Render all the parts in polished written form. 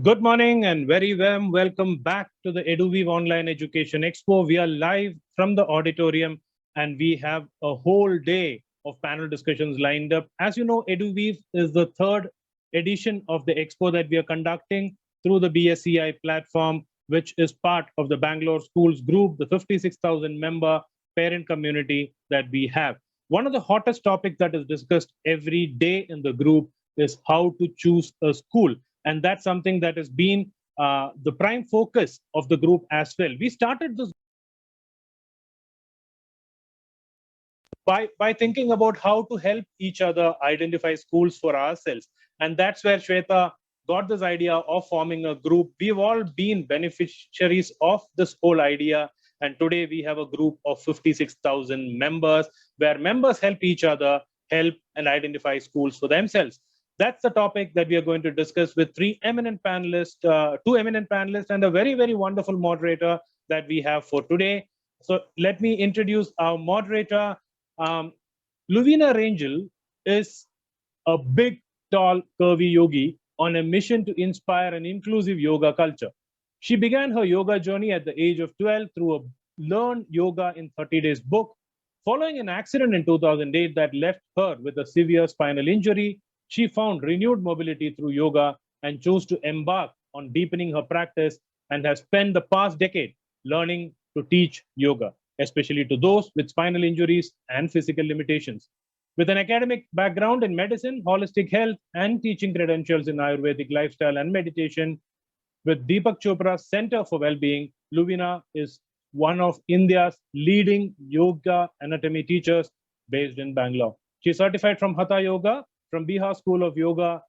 Good morning and very warm welcome back to the EduWeave Online Education Expo. We are live from the auditorium and we have a whole day of panel discussions lined up. As you know, EduWeave is the third edition of the expo that we are conducting through the BSEI platform, which is part of the Bangalore Schools Group, the 56,000 member parent community that we have. One of the hottest topics that is discussed every day in the group is how to choose a school. And that's something that has been the prime focus of the group as well. We started this by thinking about how to help each other identify schools for ourselves. And that's where Shweta got this idea of forming a group. We've all been beneficiaries of this whole idea. And today we have a group of 56,000 members where members help each other, help and identify schools for themselves. That's the topic that we are going to discuss with two eminent panelists and a very, very wonderful moderator that we have for today. So let me introduce our moderator. Luvina Rangel is a big, tall, curvy yogi on a mission to inspire an inclusive yoga culture. She began her yoga journey at the age of 12 through a Learn Yoga in 30 Days book. Following an accident in 2008 that left her with a severe spinal injury, she found renewed mobility through yoga and chose to embark on deepening her practice and has spent the past decade learning to teach yoga, especially to those with spinal injuries and physical limitations. With an academic background in medicine, holistic health, and teaching credentials in Ayurvedic lifestyle and meditation, with Deepak Chopra's Center for Wellbeing, Luvina is one of India's leading yoga anatomy teachers based in Bangalore. She is certified from Hatha Yoga, from Bihar School of Yoga,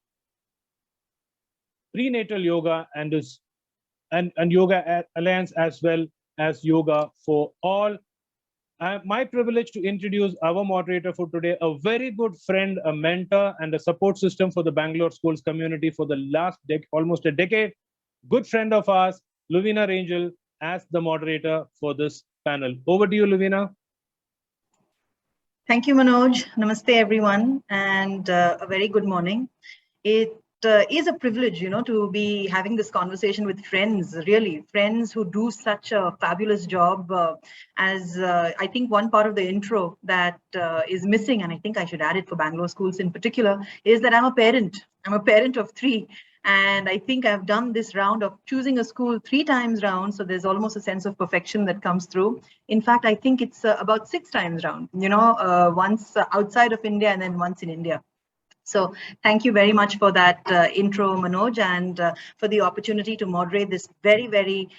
Prenatal Yoga, and Yoga Alliance, as well as Yoga for All. My privilege to introduce our moderator for today, a very good friend, a mentor, and a support system for the Bangalore schools community for the last almost a decade. Good friend of ours, Luvina Rangel, as the moderator for this panel. Over to you, Luvina. Thank you, Manoj. Namaste, everyone, and a very good morning. It is a privilege, to be having this conversation with friends, really, friends who do such a fabulous job. As I think one part of the intro that is missing, and I think I should add it for Bangalore schools in particular, is that I'm a parent. I'm a parent of three. And I think I've done this round of choosing a school 3 times round. So there's almost a sense of perfection that comes through. In fact, I think it's about 6 times round, once outside of India and then once in India. So thank you very much for that intro, Manoj, and for the opportunity to moderate this very, very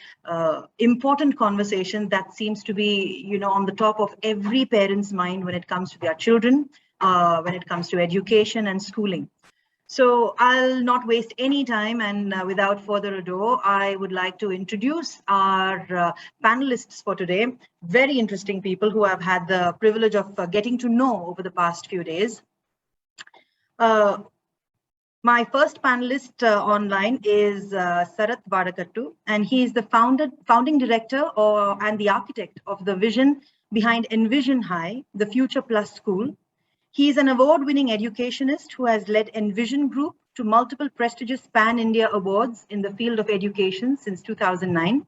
important conversation that seems to be, on the top of every parent's mind when it comes to their children, when it comes to education and schooling. So I'll not waste any time, and without further ado, I would like to introduce our panelists for today. Very interesting people who I've had the privilege of getting to know over the past few days. My first panelist online is Sarath Vadakattu, and he is the founding director and the architect of the vision behind Envision High, the Future Plus School. He is an award-winning educationist who has led Envision Group to multiple prestigious Pan-India awards in the field of education since 2009.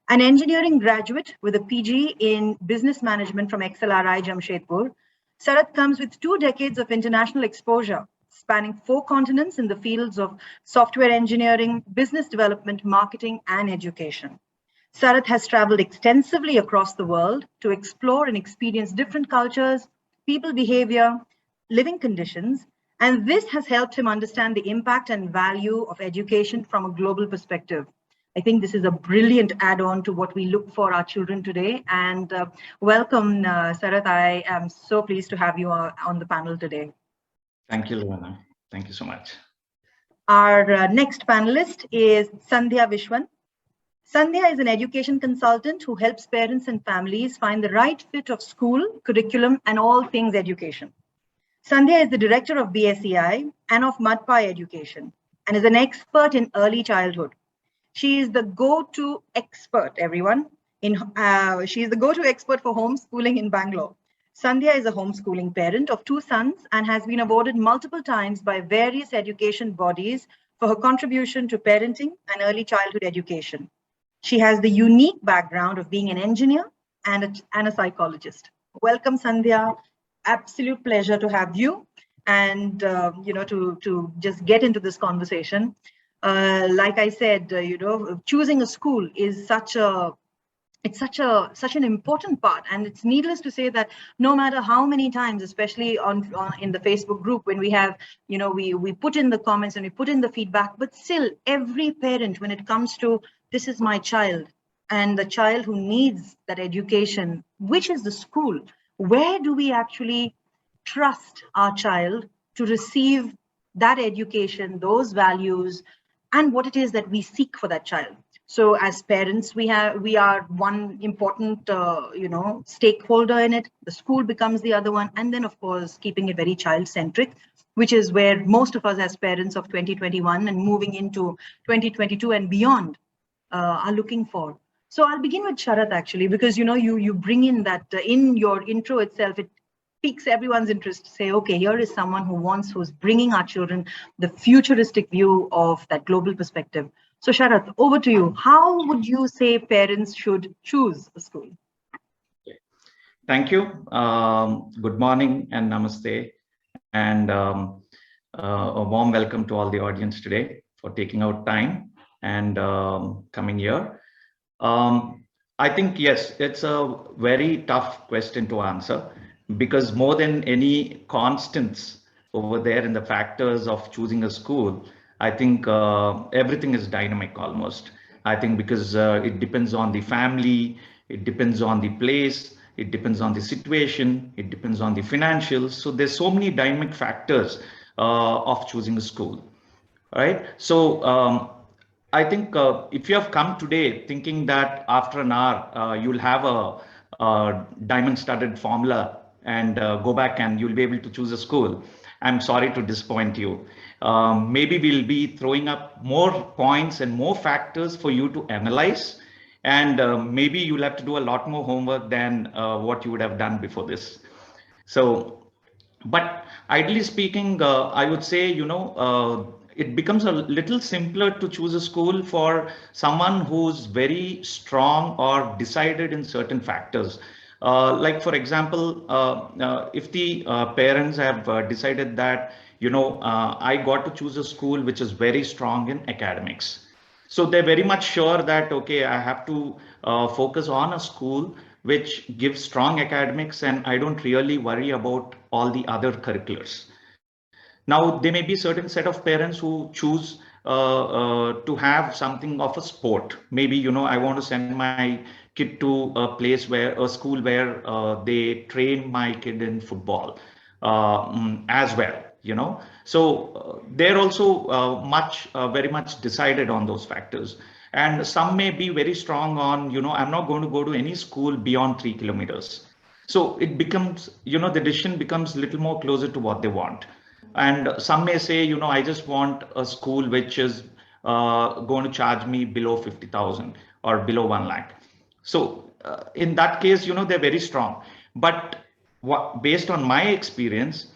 An engineering graduate with a PG in business management from XLRI Jamshedpur, Sarath comes with 2 decades of international exposure, spanning 4 continents in the fields of software engineering, business development, marketing, and education. Sarath has traveled extensively across the world to explore and experience different cultures, people behavior, living conditions, and this has helped him understand the impact and value of education from a global perspective. I think this is a brilliant add-on to what we look for our children today. And welcome, Sarath. I am so pleased to have you on the panel today. Thank you, Luvina. Thank you so much. Our next panelist is Sandhya Vishwan. Sandhya is an education consultant who helps parents and families find the right fit of school, curriculum, and all things education. Sandhya is the director of BSEI and of Madpai Education and is an expert in early childhood. She is the go-to expert, everyone. She is the go-to expert for homeschooling in Bangalore. Sandhya is a homeschooling parent of 2 sons and has been awarded multiple times by various education bodies for her contribution to parenting and early childhood education. She has the unique background of being an engineer and a psychologist. Welcome, Sandhya. Absolute pleasure to have you and to just get into this conversation. Like I said, choosing a school is such an important part, and it's needless to say that no matter how many times, especially on in the Facebook group, when we have we put in the comments and we put in the feedback, but still every parent, when it comes to this is my child and the child who needs that education, which is the school, where do we actually trust our child to receive that education, those values, and what it is that we seek for that child? So as parents, we are one important stakeholder in it. The school becomes the other one, and then of course keeping it very child-centric, which is where most of us as parents of 2021 and moving into 2022 and beyond are looking for. So I'll begin with Sharath actually, because you bring in that in your intro itself, it piques everyone's interest to say, okay, here is someone who's bringing our children the futuristic view of that global perspective. So Sharath, over to you. How would you say parents should choose a school? Thank you. Good morning and namaste. And a warm welcome to all the audience today for taking out time and coming here. I think, yes, it's a very tough question to answer, because more than any constants over there in the factors of choosing a school, I think everything is dynamic almost. I think because it depends on the family, it depends on the place, it depends on the situation, it depends on the financials. So there's so many dynamic factors of choosing a school, right? So I think if you have come today thinking that after an hour you'll have a diamond-studded formula and go back and you'll be able to choose a school, I'm sorry to disappoint you. Maybe we'll be throwing up more points and more factors for you to analyze, and maybe you'll have to do a lot more homework than what you would have done before this. So, but ideally speaking, I would say, it becomes a little simpler to choose a school for someone who's very strong or decided in certain factors. Like, for example, if the parents have decided that, I got to choose a school which is very strong in academics. So they're very much sure that, okay, I have to focus on a school which gives strong academics and I don't really worry about all the other curriculars. Now, there may be a certain set of parents who choose to have something of a sport. Maybe, I want to send my kid to a school where they train my kid in football as well, So they're also very much decided on those factors. And some may be very strong on, I'm not going to go to any school beyond 3 kilometers. So it becomes, the decision becomes a little more closer to what they want. And some may say, I just want a school which is going to charge me below 50,000 or below 1 lakh. So in that case, they're very strong. But based on my experience,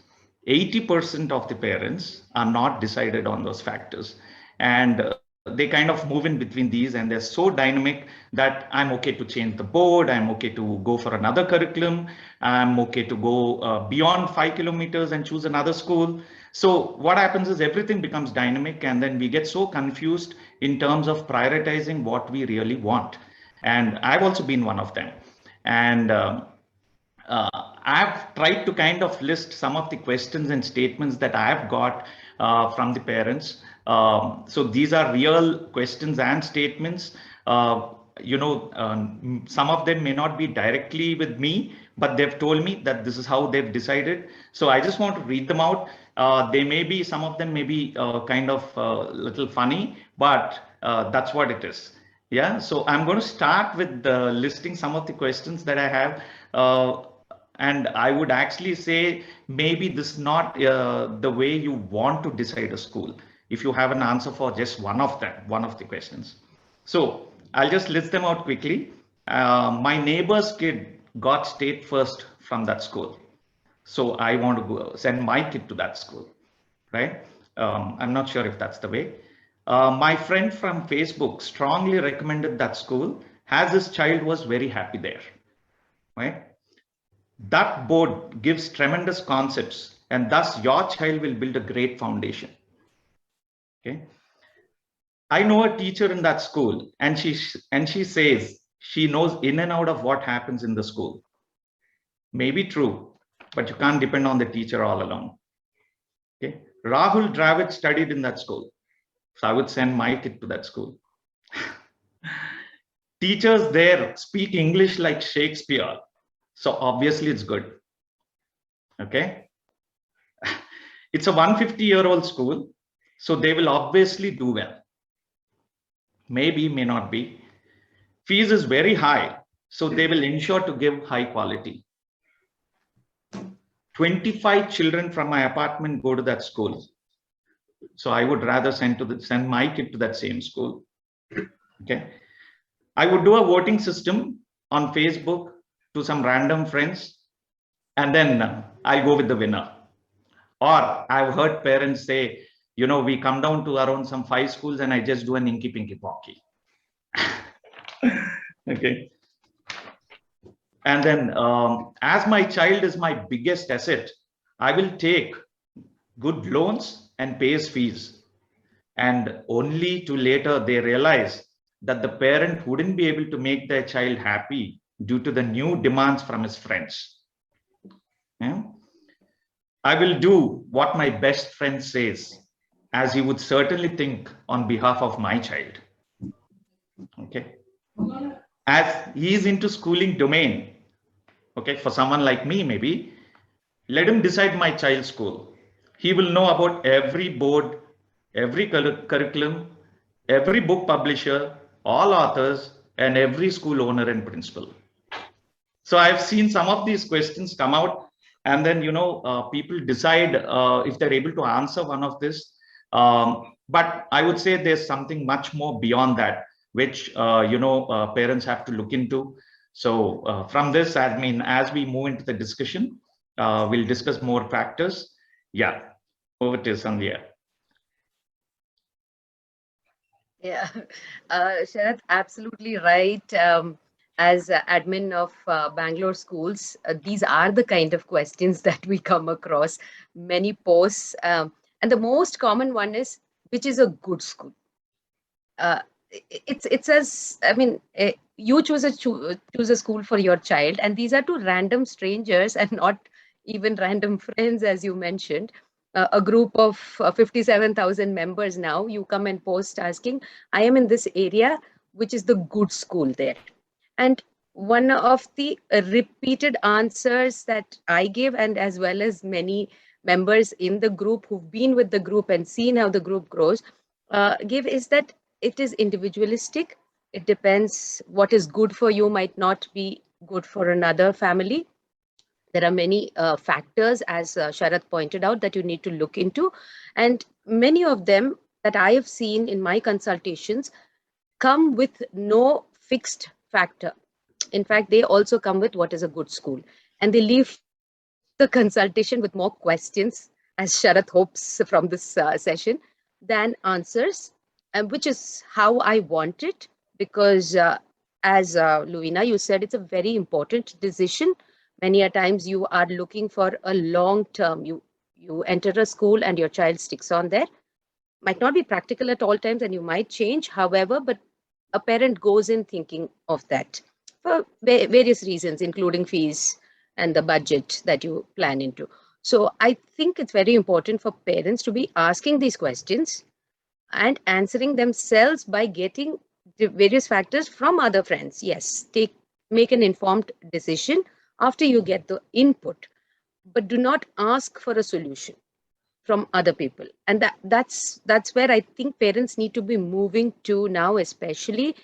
80% of the parents are not decided on those factors. And they kind of move in between these, and they're so dynamic that I'm okay to change the board, I'm okay to go for another curriculum, I'm okay to go beyond 5 kilometers and choose another school. So what happens is everything becomes dynamic, and then we get so confused in terms of prioritizing what we really want. And I've also been one of them. And I've tried to kind of list some of the questions and statements that I've got from the parents. So these are real questions and statements. Some of them may not be directly with me, but they've told me that this is how they've decided. So I just want to read them out. Some of them may be kind of a little funny, but that's what it is. Yeah, so I'm going to start with listing some of the questions that I have. And I would actually say maybe this is not the way you want to decide a school, if you have an answer for just one of the questions. So I'll just list them out quickly. My neighbor's kid got state first from that school, so I want to send my kid to that school, right? I'm not sure if that's the way. My friend from Facebook strongly recommended that school as his child was very happy there, right? That board gives tremendous concepts, and thus your child will build a great foundation. Okay. I know a teacher in that school, and she says she knows in and out of what happens in the school. Maybe true, but you can't depend on the teacher all along. Okay. Rahul Dravid studied in that school, so I would send my kid to that school. Teachers there speak English like Shakespeare, so obviously it's good. Okay. It's a 150-year-old school, so they will obviously do well. Maybe, may not be. Fees is very high, so they will ensure to give high quality. 25 children from my apartment go to that school, so I would rather send my kid to that same school. Okay. I would do a voting system on Facebook to some random friends, and then I'll go with the winner. Or I've heard parents say, you know, we come down to around some 5 schools and I just do an inky pinky pocky. Okay. And then as my child is my biggest asset, I will take good loans and pay his fees. And only to later they realize that the parent wouldn't be able to make their child happy due to the new demands from his friends. Yeah? I will do what my best friend says, as he would certainly think on behalf of my child. Okay. As he is into schooling domain, okay, for someone like me, maybe, let him decide my child's school. He will know about every board, every curriculum, every book publisher, all authors, and every school owner and principal. So I've seen some of these questions come out, and then, you know, people decide if they're able to answer one of this. But I would say there's something much more beyond that, which, you know, parents have to look into. So from this, I mean, as we move into the discussion, we'll discuss more factors. Yeah, over to Sandhya. Yeah, Sharath, absolutely right. As admin of Bangalore schools, these are the kind of questions that we come across. Many posts, and the most common one is, which is a good school? It's as, I mean, you choose a school for your child, and these are to random strangers and not even random friends, as you mentioned. A group of 57,000 members now, you come and post asking, I am in this area, which is the good school there. And one of the repeated answers that I give, and as well as many members in the group who've been with the group and seen how the group grows, give is that it is individualistic. It depends. What is good for you might not be good for another family. There are many factors, as Sharath pointed out, that you need to look into. And many of them that I have seen in my consultations come with no fixed factor. In fact, they also come with what is a good school. And they leave the consultation with more questions, as Sharath hopes from this session, than answers, which is how I want it. Because as Louina, you said, it's a very important decision. Many a times you are looking for a long term. You enter a school and your child sticks on there. Might not be practical at all times and you might change. However, but a parent goes in thinking of that for various reasons, including fees and the budget that you plan into. So I think it's very important for parents to be asking these questions and answering themselves by getting the various factors from other friends. Yes, make an informed decision after you get the input, but do not ask for a solution from other people. And that's where I think parents need to be moving to now, especially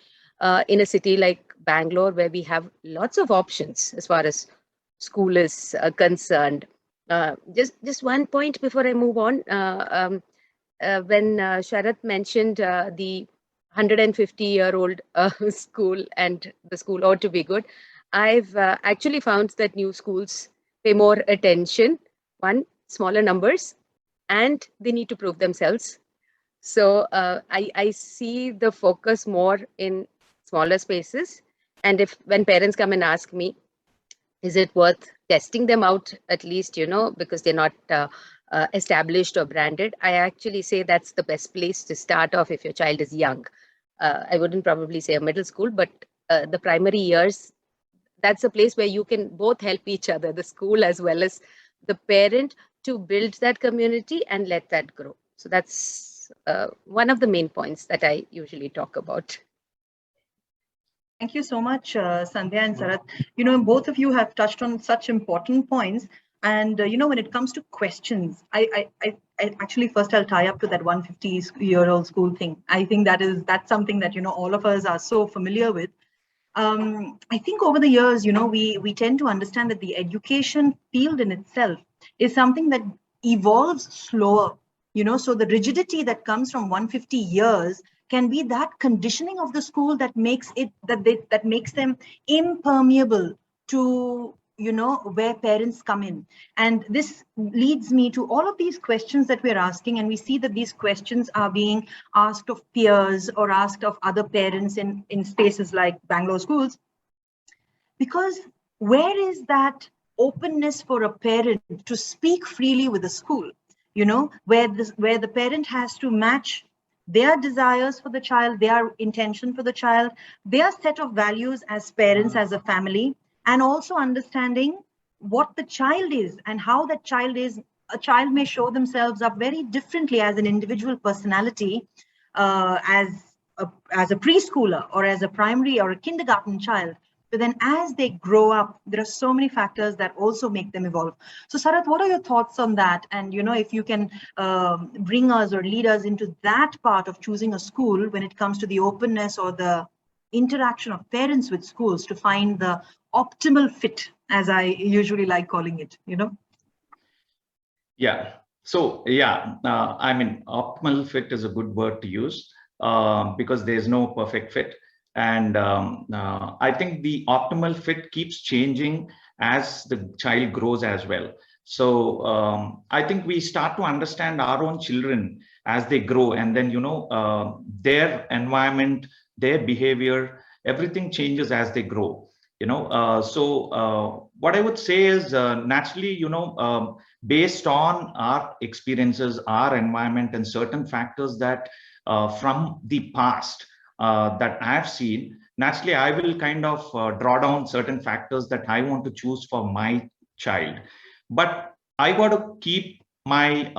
in a city like Bangalore, where we have lots of options as far as school is concerned. Just one point before I move on. When Sharath mentioned the 150-year-old school and the school ought to be good, I've actually found that new schools pay more attention. One, smaller numbers, and they need to prove themselves. So I see the focus more in smaller spaces. And when parents come and ask me, is it worth testing them out at least, because they're not established or branded, I actually say that's the best place to start off if your child is young. I wouldn't probably say a middle school, but the primary years, that's a place where you can both help each other, the school as well as the parent, to build that community and let that grow. So that's one of the main points that I usually talk about. Thank you so much, Sandhya and Sarath. Both of you have touched on such important points. And, when it comes to questions, I actually first I'll tie up to that 150-year-old school thing. I think that's something that, all of us are so familiar with. I think over the years, we tend to understand that the education field in itself is something that evolves slower, so the rigidity that comes from 150 years can be that conditioning of the school that makes them impermeable to where parents come in. And this leads me to all of these questions that we're asking, and we see that these questions are being asked of peers or asked of other parents in spaces like Bangalore schools, because where is that openness for a parent to speak freely with the school, where the parent has to match their desires for the child, their intention for the child, their set of values as parents, as a family, and also understanding what the child is and how that child is. A child may show themselves up very differently as an individual personality, as a preschooler or as a primary or a kindergarten child. But then as they grow up, there are so many factors that also make them evolve. So Sarath, what are your thoughts on that? And, if you can bring us or lead us into that part of choosing a school when it comes to the openness or the interaction of parents with schools to find the optimal fit, as I usually like calling it, Yeah. So, optimal fit is a good word to use because there's no perfect fit. And I think the optimal fit keeps changing as the child grows as well. So I think we start to understand our own children as they grow, and then, their environment, their behavior, everything changes as they grow. So what I would say is naturally, based on our experiences, our environment, and certain factors that from the past, that I've seen, naturally, I will kind of draw down certain factors that I want to choose for my child. But I got to keep my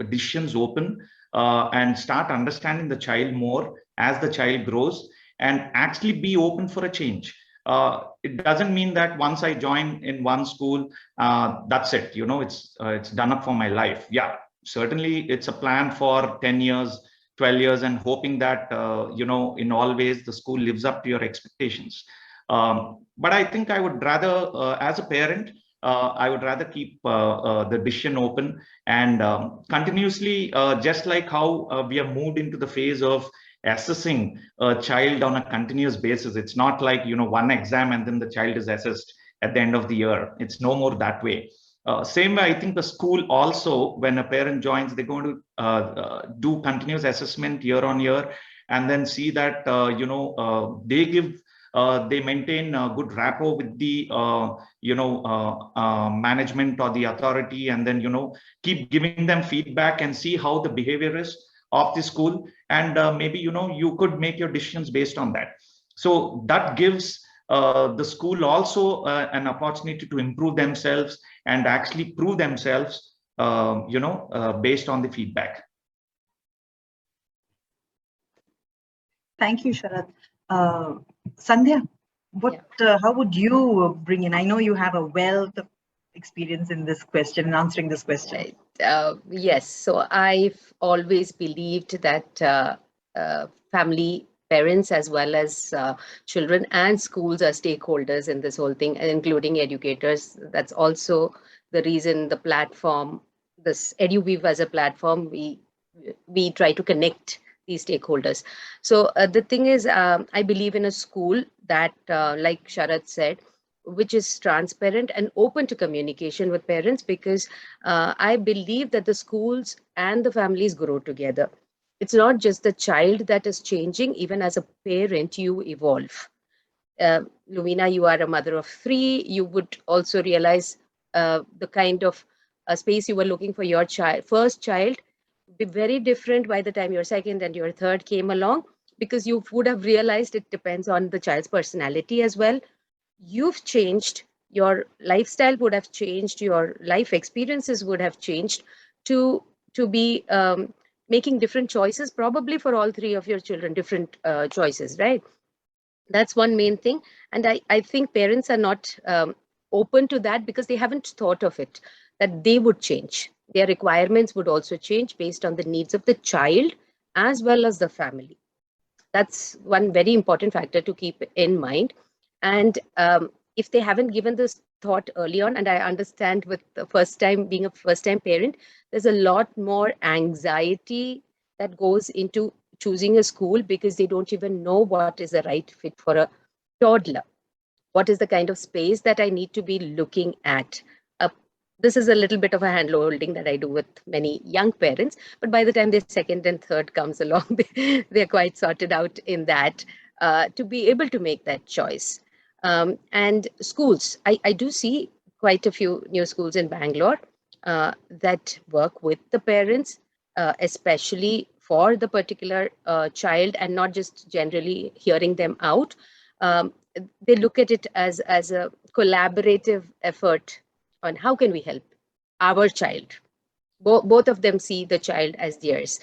decisions open and start understanding the child more as the child grows, and actually be open for a change. It doesn't mean that once I join in one school, that's it. It's done up for my life. Yeah, certainly it's a plan for 10 years. 12 years, and hoping that, in all ways, the school lives up to your expectations. But I think I would rather, as a parent, I would rather keep the decision open and continuously, just like how we have moved into the phase of assessing a child on a continuous basis. It's not like, one exam and then the child is assessed at the end of the year. It's no more that way. Same way, I think the school also, when a parent joins, they're going to do continuous assessment year on year, and then see that, they maintain a good rapport with the, management or the authority, and then, keep giving them feedback and see how the behavior is of the school. And maybe, you could make your decisions based on that. So that gives the school also an opportunity to improve themselves and actually prove themselves, based on the feedback. Thank you, Sharath. Sandhya, how would you bring in? I know you have a wealth of experience in this question and answering this question. Yes. So I've always believed that family, parents, as well as children and schools are stakeholders in this whole thing, including educators. That's also the reason the platform, this EduWeave as a platform, we try to connect these stakeholders. So the thing is, I believe in a school that, like Sharath said, which is transparent and open to communication with parents, because I believe that the schools and the families grow together. it's not just the child that is changing. Even as a parent, you evolve. Lumina, you are a mother of 3. You would also realize the kind of space you were looking for your first child be very different by the time your second and your third came along, because you would have realized it depends on the child's personality as well. You've changed, your lifestyle would have changed, your life experiences would have changed to be making different choices, probably for all 3 of your children, different choices, right? That's one main thing. And I think parents are not open to that because they haven't thought of it, that they would change. Their requirements would also change based on the needs of the child as well as the family. That's one very important factor to keep in mind. And if they haven't given this thought early on, and I understand with the being a first time parent, there's a lot more anxiety that goes into choosing a school because they don't even know what is the right fit for a toddler. What is the kind of space that I need to be looking at? This is a little bit of a hand-holding that I do with many young parents, but by the time their second and third comes along, they're quite sorted out in that to be able to make that choice. And schools, I do see quite a few new schools in Bangalore that work with the parents, especially for the particular child, and not just generally hearing them out. They look at it as a collaborative effort on how can we help our child. Both of them see the child as theirs,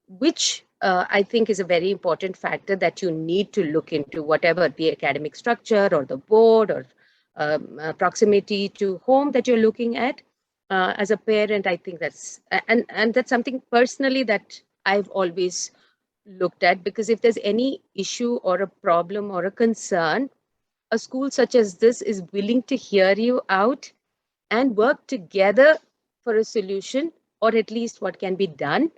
which I think is a very important factor that you need to look into, whatever the academic structure or the board or proximity to home that you're looking at. As a parent, I think that's, and that's something personally that I've always looked at, because if there's any issue or a problem or a concern, a school such as this is willing to hear you out and work together for a solution, or at least what can be done,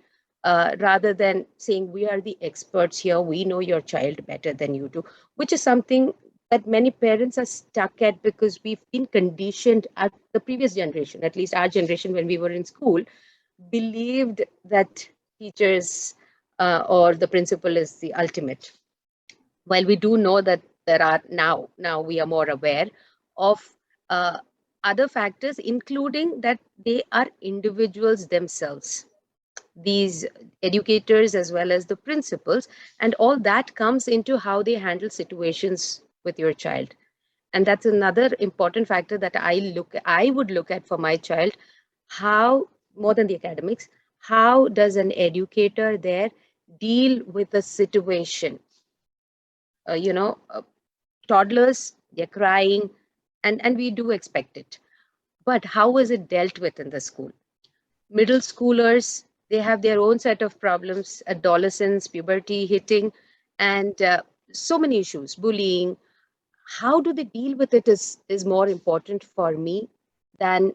rather than saying we are the experts here, we know your child better than you do, which is something that many parents are stuck at because we've been conditioned at the previous generation, at least our generation when we were in school, believed that teachers or the principal is the ultimate. While we do know that there are now we are more aware of other factors, including that they are individuals themselves, these educators as well as the principals, and all that comes into how they handle situations with your child. And that's another important factor that I would look at for my child. How, more than the academics, how does an educator there deal with a situation? Toddlers, they're crying, and we do expect it. But how is it dealt with in the school? Middle schoolers, they have their own set of problems, adolescence, puberty hitting, and so many issues, bullying. How do they deal with it is more important for me than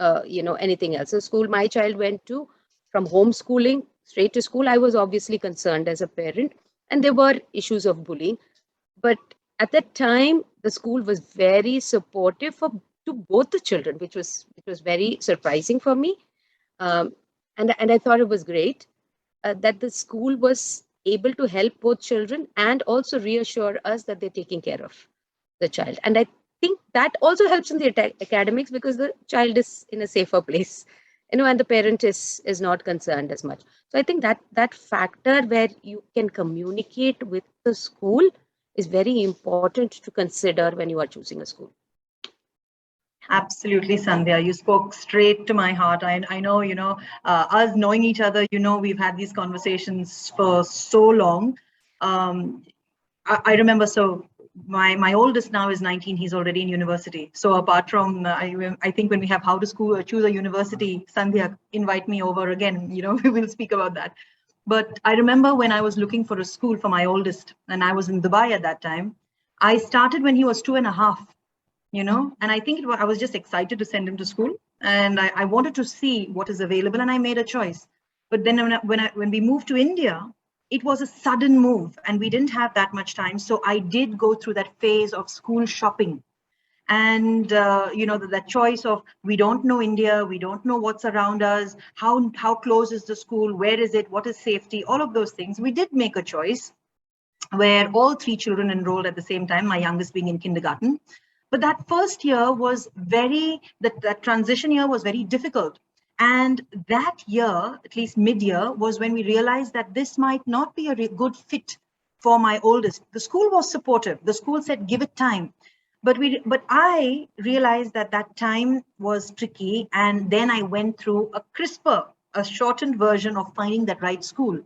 anything else. So school my child went to, from homeschooling straight to school, I was obviously concerned as a parent, and there were issues of bullying. But at that time, the school was very supportive to both the children, which was very surprising for me. And I thought it was great that the school was able to help both children and also reassure us that they're taking care of the child. And I think that also helps in the academics, because the child is in a safer place, and the parent is not concerned as much. So I think that factor where you can communicate with the school is very important to consider when you are choosing a school. Absolutely, Sandhya. You spoke straight to my heart. I know, us knowing each other, we've had these conversations for so long. I remember, so my oldest now is 19. He's already in university. So apart from, I think when we have how to choose a university, Sandhya, invite me over again. We will speak about that. But I remember when I was looking for a school for my oldest, and I was in Dubai at that time, I started when he was 2.5. And I think I was just excited to send him to school, and I wanted to see what is available, and I made a choice. But then when we moved to India, it was a sudden move and we didn't have that much time. So I did go through that phase of school shopping. And that choice of, we don't know India, we don't know what's around us, how close is the school, where is it, what is safety, all of those things. We did make a choice where all 3 children enrolled at the same time, my youngest being in kindergarten. But that first year was that transition year was very difficult. And that year, at least mid-year, was when we realized that this might not be a good fit for my oldest. The school was supportive. The school said, give it time. But I realized that time was tricky. And then I went through a shortened version of finding that right school.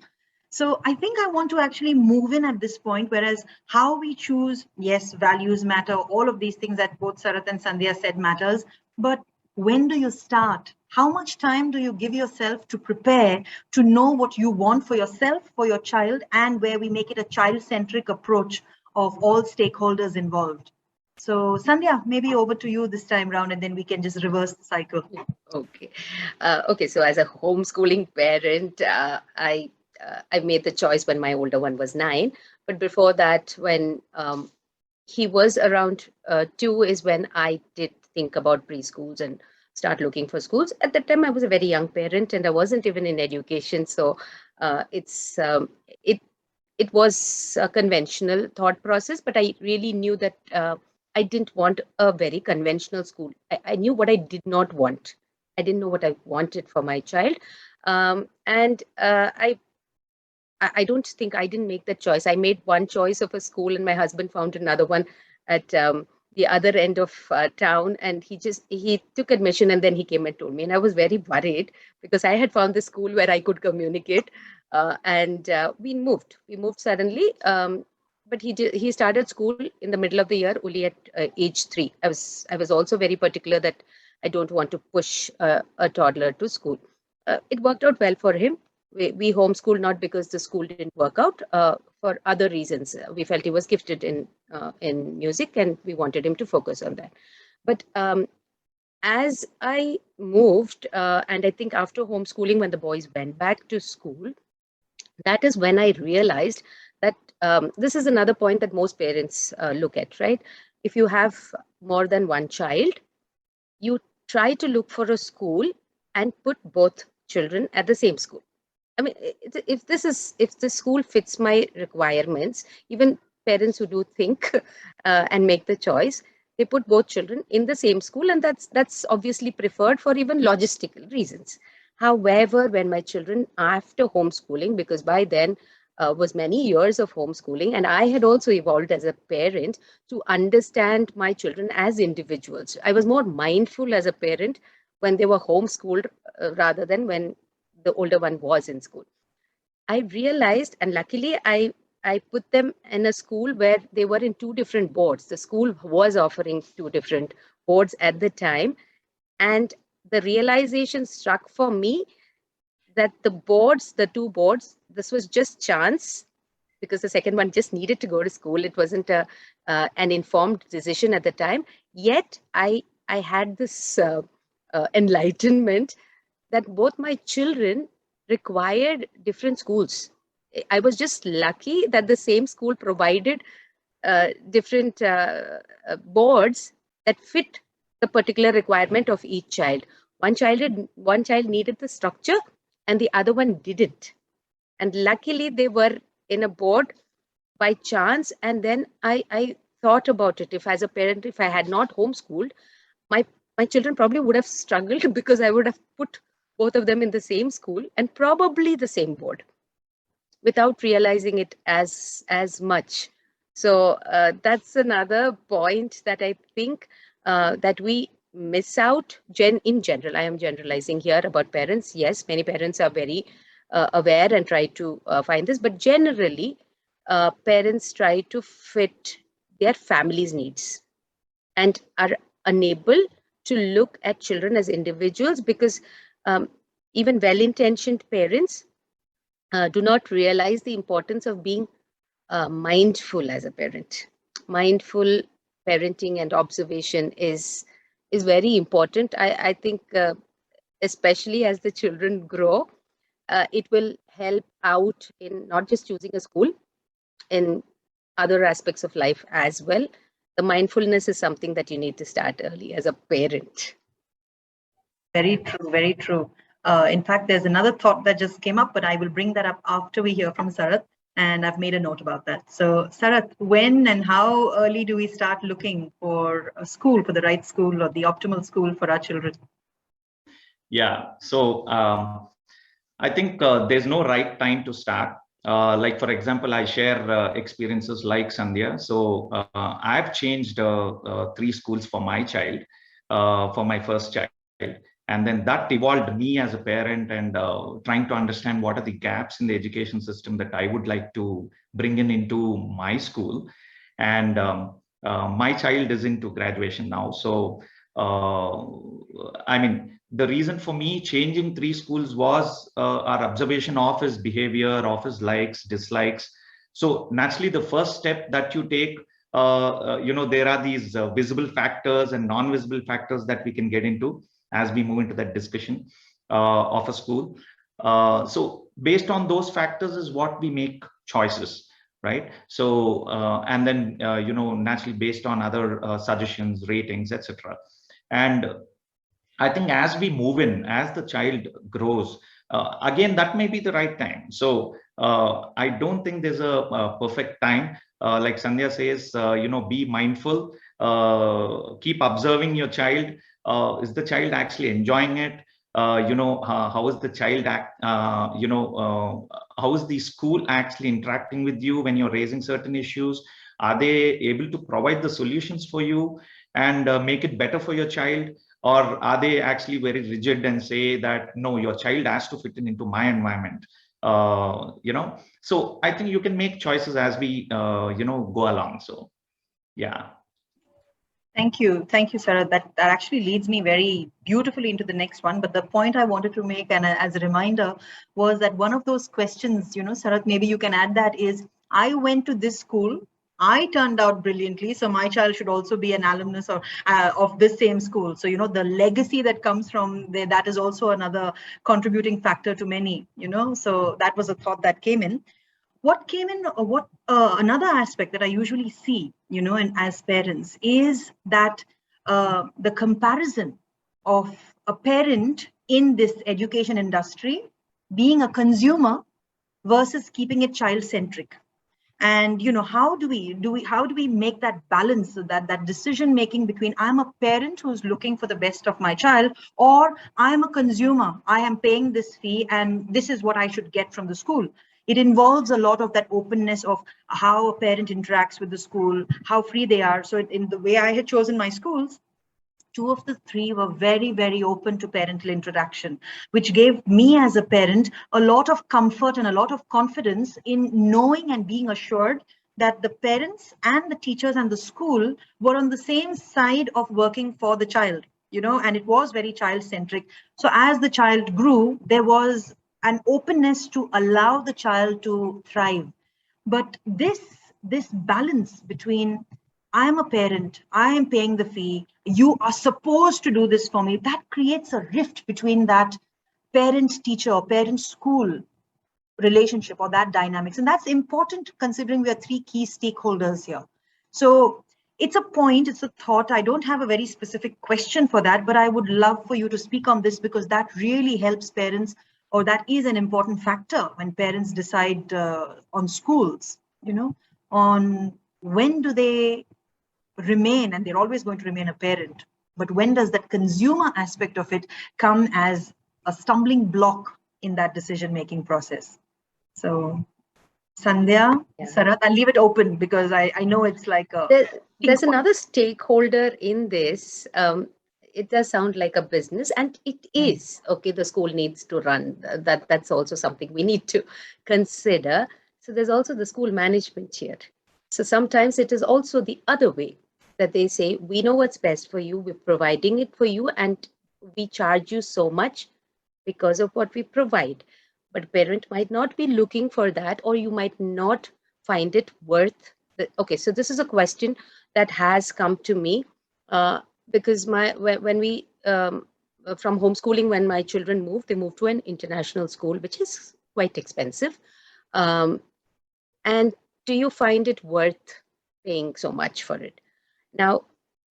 So I think I want to actually move in at this point, whereas how we choose, yes, values matter, all of these things that both Sarath and Sandhya said matters, but when do you start? How much time do you give yourself to prepare to know what you want for yourself, for your child, and where we make it a child-centric approach of all stakeholders involved? So Sandhya, maybe over to you this time round, and then we can just reverse the cycle. Okay. Okay. So as a homeschooling parent, I made the choice when my older one was 9. But before that, when he was around 2 is when I did think about preschools and start looking for schools. At that time, I was a very young parent and I wasn't even in education. So it was a conventional thought process, but I really knew that I didn't want a very conventional school. I knew what I did not want. I didn't know what I wanted for my child. And I don't think I didn't make that choice. I made one choice of a school and my husband found another one at the other end of town, and he took admission and then he came and told me, and I was very worried because I had found this school where I could communicate, and we moved suddenly. But he started school in the middle of the year, only at age 3. I was also very particular that I don't want to push a toddler to school. It worked out well for him. We homeschooled not because the school didn't work out, for other reasons. We felt he was gifted in music and we wanted him to focus on that. But as I moved, and I think after homeschooling, when the boys went back to school, that is when I realized that this is another point that most parents look at, right? If you have more than one child, you try to look for a school and put both children at the same school. I mean, if the school fits my requirements, even parents who do think and make the choice, they put both children in the same school, and that's obviously preferred for even logistical reasons. However, when my children, after homeschooling, because by then was many years of homeschooling, and I had also evolved as a parent to understand my children as individuals. I was more mindful as a parent when they were homeschooled rather than when the older one was in school. I realized, and luckily I put them in a school where they were in 2 different boards. The school was offering 2 different boards at the time. And the realization struck for me that the 2 boards, this was just chance, because the second one just needed to go to school. It wasn't an informed decision at the time. Yet I had this enlightenment that both my children required different schools. I was just lucky that the same school provided different boards that fit the particular requirement of each child. One child needed the structure and the other one didn't. And luckily they were in a board by chance. And then I thought about it. If as a parent, if I had not homeschooled, my children probably would have struggled because I would have put both of them in the same school and probably the same board without realizing it as much. So that's another point that I think that we miss out in general. I am generalizing here about parents. Yes, many parents are very aware and try to find this, but generally parents try to fit their family's needs and are unable to look at children as individuals, because even well-intentioned parents do not realize the importance of being mindful as a parent. Mindful parenting and observation is very important. I think especially as the children grow, it will help out in not just choosing a school, in other aspects of life as well. the mindfulness is something that you need to start early as a parent. Very true, very true. In fact, there's another thought that just came up, but I will bring that up after we hear from Sarath, and I've made a note about that. So Sarath, when and how early do we start looking for a school, for the right school or the optimal school for our children? Yeah, so I think there's no right time to start. Like, for example, I share experiences like Sandhya. So I've changed 3 schools for my child, for my first child. And then that evolved me as a parent and trying to understand what are the gaps in the education system that I would like to bring into my school. And my child is into graduation now. So, I mean, the reason for me changing 3 schools was our observation of his behavior, of his likes, dislikes. So naturally, the first step that you take, there are these visible factors and non-visible factors that we can get into as we move into that discussion of a school. So based on those factors is what we make choices, right? So, and then, naturally based on other suggestions, ratings, etc. And I think as we move in, as the child grows, again, that may be the right time. So I don't think there's a perfect time. Like Sandhya says, be mindful, keep observing your child. Is the child actually enjoying it? How is the child how is the school actually interacting with you when you're raising certain issues? Are they able to provide the solutions for you and make it better for your child? Or are they actually very rigid and say that, no, your child has to fit into my environment? So I think you can make choices as we, go along. So, yeah. Thank you, Sarah. That actually leads me very beautifully into the next one. But the point I wanted to make, and as a reminder, was that one of those questions, Sarah, maybe you can add that is, I went to this school, I turned out brilliantly, so my child should also be an alumnus or of this same school. So, the legacy that comes from there, that is also another contributing factor to many, so that was a thought that came in. What came in, another aspect that I usually see, and as parents, is that the comparison of a parent in this education industry being a consumer versus keeping it child-centric. And how do we make that balance, so that decision making between I'm a parent who's looking for the best of my child, or I'm a consumer, I am paying this fee and this is what I should get from the school. It involves a lot of that openness of how a parent interacts with the school, how free they are. So in the way I had chosen my schools, 2 of the 3 were very, very open to parental interaction, which gave me as a parent a lot of comfort and a lot of confidence in knowing and being assured that the parents and the teachers and the school were on the same side of working for the child, and it was very child-centric. So as the child grew, there was an openness to allow the child to thrive. But this balance between I am a parent, I am paying the fee, you are supposed to do this for me, that creates a rift between that parent-teacher or parent-school relationship or that dynamics. And that's important considering we are 3 key stakeholders here. So it's a point, it's a thought. I don't have a very specific question for that, but I would love for you to speak on this, because that really helps parents, or that is an important factor when parents decide on schools, on when do they remain, and they're always going to remain a parent, but when does that consumer aspect of it come as a stumbling block in that decision-making process? So Sandhya, Yeah. Sarath, I'll leave it open because I know it's like a... There's another stakeholder in this. It does sound like a business, and it is. Okay, the school needs to run. That's also something we need to consider. So there's also the school management here. So sometimes it is also the other way, that they say, we know what's best for you, we're providing it for you, and we charge you so much because of what we provide. But parent might not be looking for that, or you might not find it worth the... Okay, so this is a question that has come to me because when we from homeschooling, when my children moved, they moved to an international school, which is quite expensive. And do you find it worth paying so much for it? Now,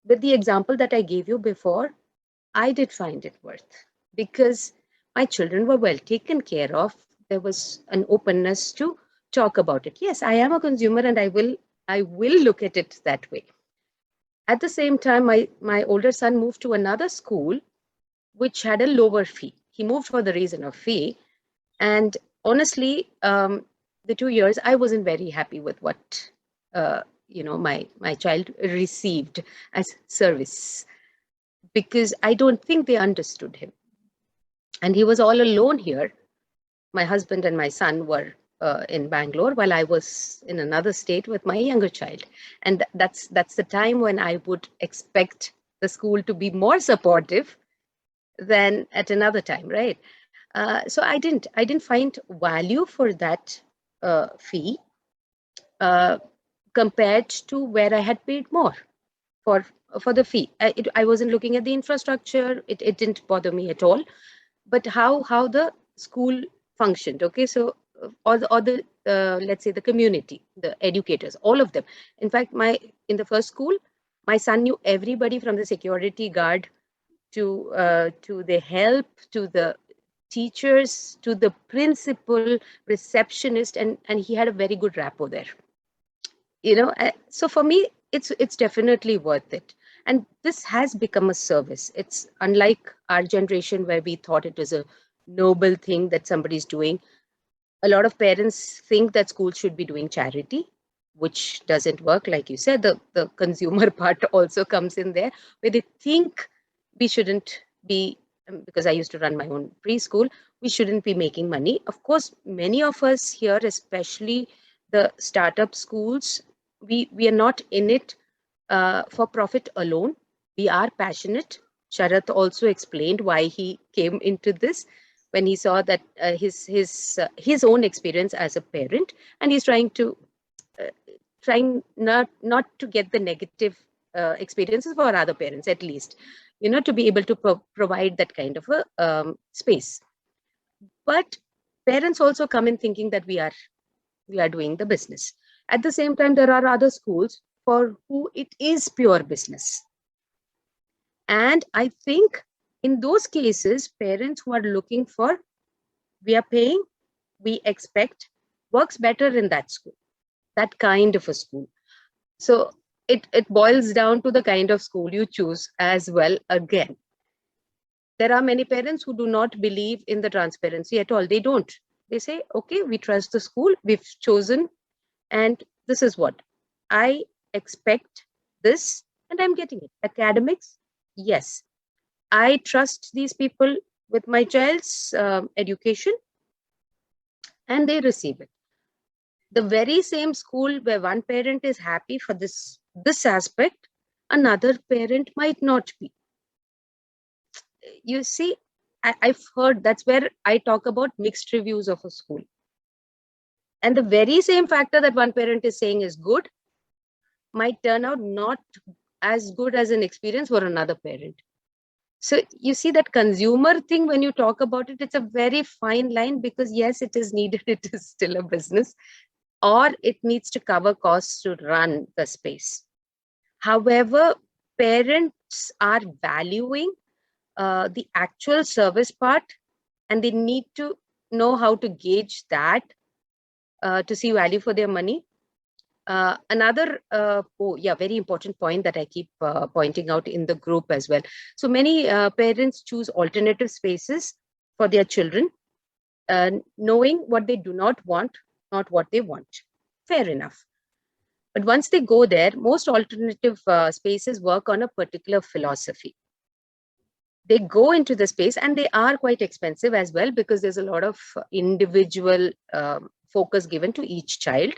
with the example that I gave you before, I did find it worth, because my children were well taken care of. There was an openness to talk about it. Yes, I am a consumer, and I will look at it that way. At the same time, my older son moved to another school which had a lower fee. He moved for the reason of fee. And honestly, the 2 years, I wasn't very happy with what my child received as service, because I don't think they understood him. And he was all alone here. My husband and my son were in Bangalore, while I was in another state with my younger child. And that's the time when I would expect the school to be more supportive than at another time, right? So I didn't find value for that fee compared to where I had paid more for the fee. I wasn't looking at the infrastructure. It didn't bother me at all, but how the school functioned. Okay, so or the let's say the community, the educators, all of them. In fact, in the first school, my son knew everybody from the security guard to the help, to the teachers, to the principal, receptionist, and he had a very good rapport there. So for me, it's definitely worth it. And this has become a service. It's unlike our generation, where we thought it was a noble thing that somebody's doing. A lot of parents think that schools should be doing charity, which doesn't work. Like you said, the consumer part also comes in there, where they think we shouldn't be, because I used to run my own preschool, we shouldn't be making money. Of course, many of us here, especially the startup schools, we are not in it for profit alone. We are passionate. Sharath also explained why he came into this, when he saw that his own experience as a parent, and he's trying not to get the negative experiences for other parents, at least, to be able to provide that kind of a space. But parents also come in thinking that we are doing the business. At the same time, there are other schools for who it is pure business. And I think in those cases, parents who are looking for, we are paying, we expect, works better in that school, that kind of a school. So it boils down to the kind of school you choose as well. Again, there are many parents who do not believe in the transparency at all. They don't. They say, okay, we trust the school, we've chosen, and this is what I expect this, and I'm getting it. Academics, yes, I trust these people with my child's education, and they receive it. The very same school where one parent is happy for this aspect, another parent might not be. You see, I've heard, that's where I talk about mixed reviews of a school. And the very same factor that one parent is saying is good might turn out not as good as an experience for another parent. So you see that consumer thing, when you talk about it, it's a very fine line, because yes, it is needed. It is still a business, or it needs to cover costs to run the space. However, parents are valuing the actual service part, and they need to know how to gauge that to see value for their money. Another very important point that I keep pointing out in the group as well. So many parents choose alternative spaces for their children, knowing what they do not want, not what they want. Fair enough. But once they go there, most alternative spaces work on a particular philosophy. They go into the space, and they are quite expensive as well, because there's a lot of individual focus given to each child.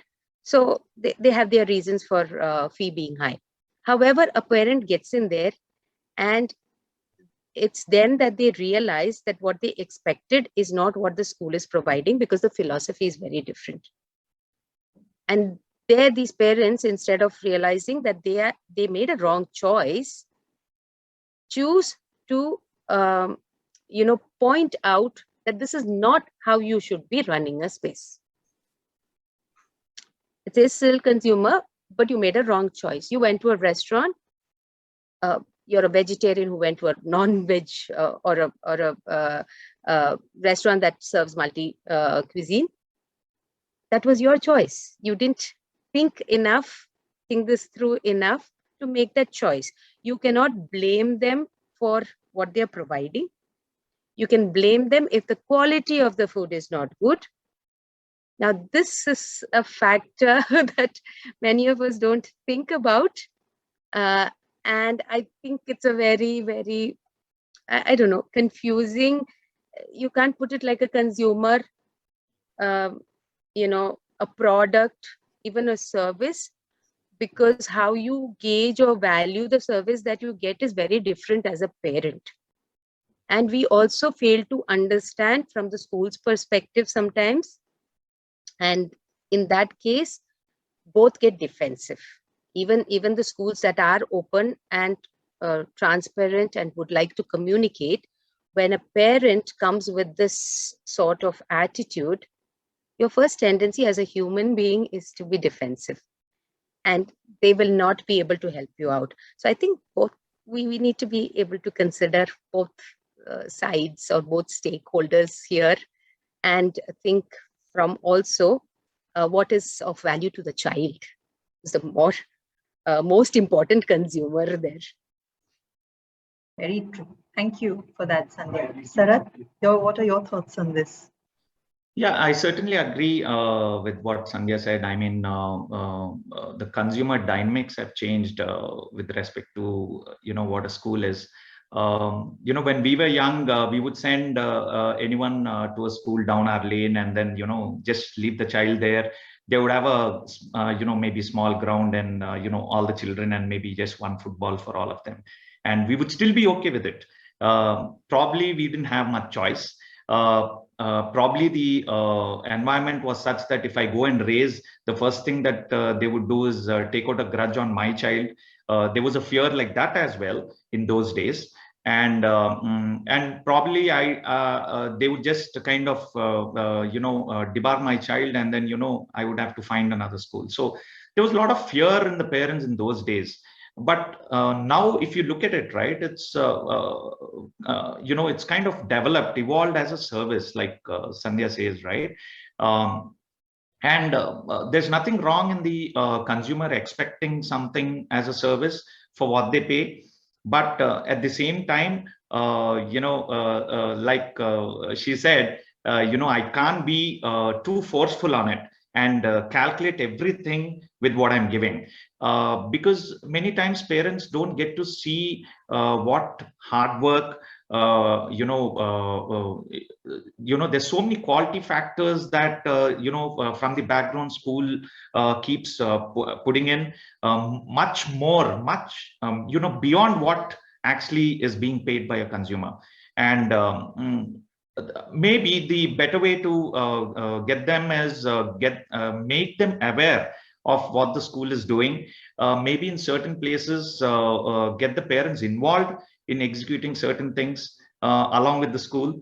So they have their reasons for fee being high. However, a parent gets in there, and it's then that they realize that what they expected is not what the school is providing, because the philosophy is very different. And there, these parents, instead of realizing that they made a wrong choice, choose to point out that this is not how you should be running a space. It is still consumer, but you made a wrong choice. You went to a restaurant, you're a vegetarian who went to a non-veg or a restaurant that serves multi cuisine. That was your choice. You didn't think this through enough to make that choice. You cannot blame them for what they're providing. You can blame them if the quality of the food is not good. Now, this is a factor that many of us don't think about. And I think it's a very, very, I don't know, confusing. You can't put it like a consumer, a product, even a service, because how you gauge or value the service that you get is very different as a parent. And we also fail to understand from the school's perspective sometimes. And in that case, both get defensive. Even the schools that are open and transparent and would like to communicate, when a parent comes with this sort of attitude, your first tendency as a human being is to be defensive, and they will not be able to help you out. So I think both we need to be able to consider both sides or both stakeholders here, and think from also what is of value to the child is the most important consumer there. Very true. Thank you for that, Sandhya. Sarath, what are your thoughts on this? Yeah, I certainly agree with what Sandhya said. I mean, the consumer dynamics have changed with respect to, what a school is. When we were young, we would send anyone to a school down our lane and then, just leave the child there. They would have a, maybe small ground and, all the children and maybe just one football for all of them. And we would still be okay with it. Probably we didn't have much choice. Probably the environment was such that if I go and raise, the first thing that they would do is take out a grudge on my child. There was a fear like that as well in those days. And probably they would just kind of debar my child, and then I would have to find another school. So there was a lot of fear in the parents in those days. But now, if you look at it, right, it's it's kind of developed, evolved as a service, like Sandhya says, right? There's nothing wrong in the consumer expecting something as a service for what they pay. But at the same time, like she said, I can't be too forceful on it and calculate everything with what I'm giving. Because many times parents don't get to see what hard work, there's so many quality factors that, from the background school keeps putting in much beyond what actually is being paid by a consumer. And maybe the better way to get them is make them aware of what the school is doing. Maybe in certain places, get the parents involved in executing certain things along with the school.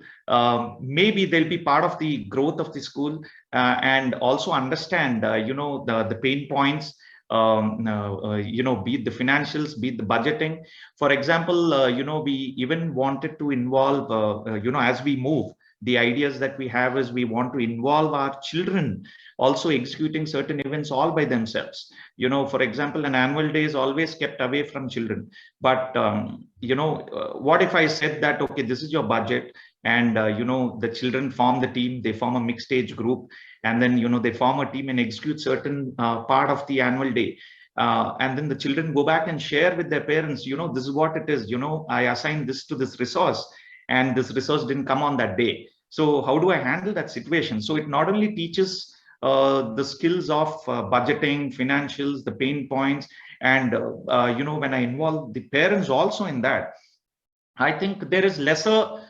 Maybe they'll be part of the growth of the school and also understand, the pain points, be it the financials, be it the budgeting. For example, we even wanted to involve, as we move, the ideas that we have is we want to involve our children also executing certain events all by themselves. For example, an annual day is always kept away from children. But, what if I said that, okay, this is your budget, and, the children form the team, they form a mixed age group, and then, they form a team and execute certain part of the annual day. And then the children go back and share with their parents, this is what it is, I assigned this to this resource, and this resource didn't come on that day. So how do I handle that situation? So it not only teaches the skills of budgeting, financials, the pain points, and when I involve the parents also in that, I think there is lesser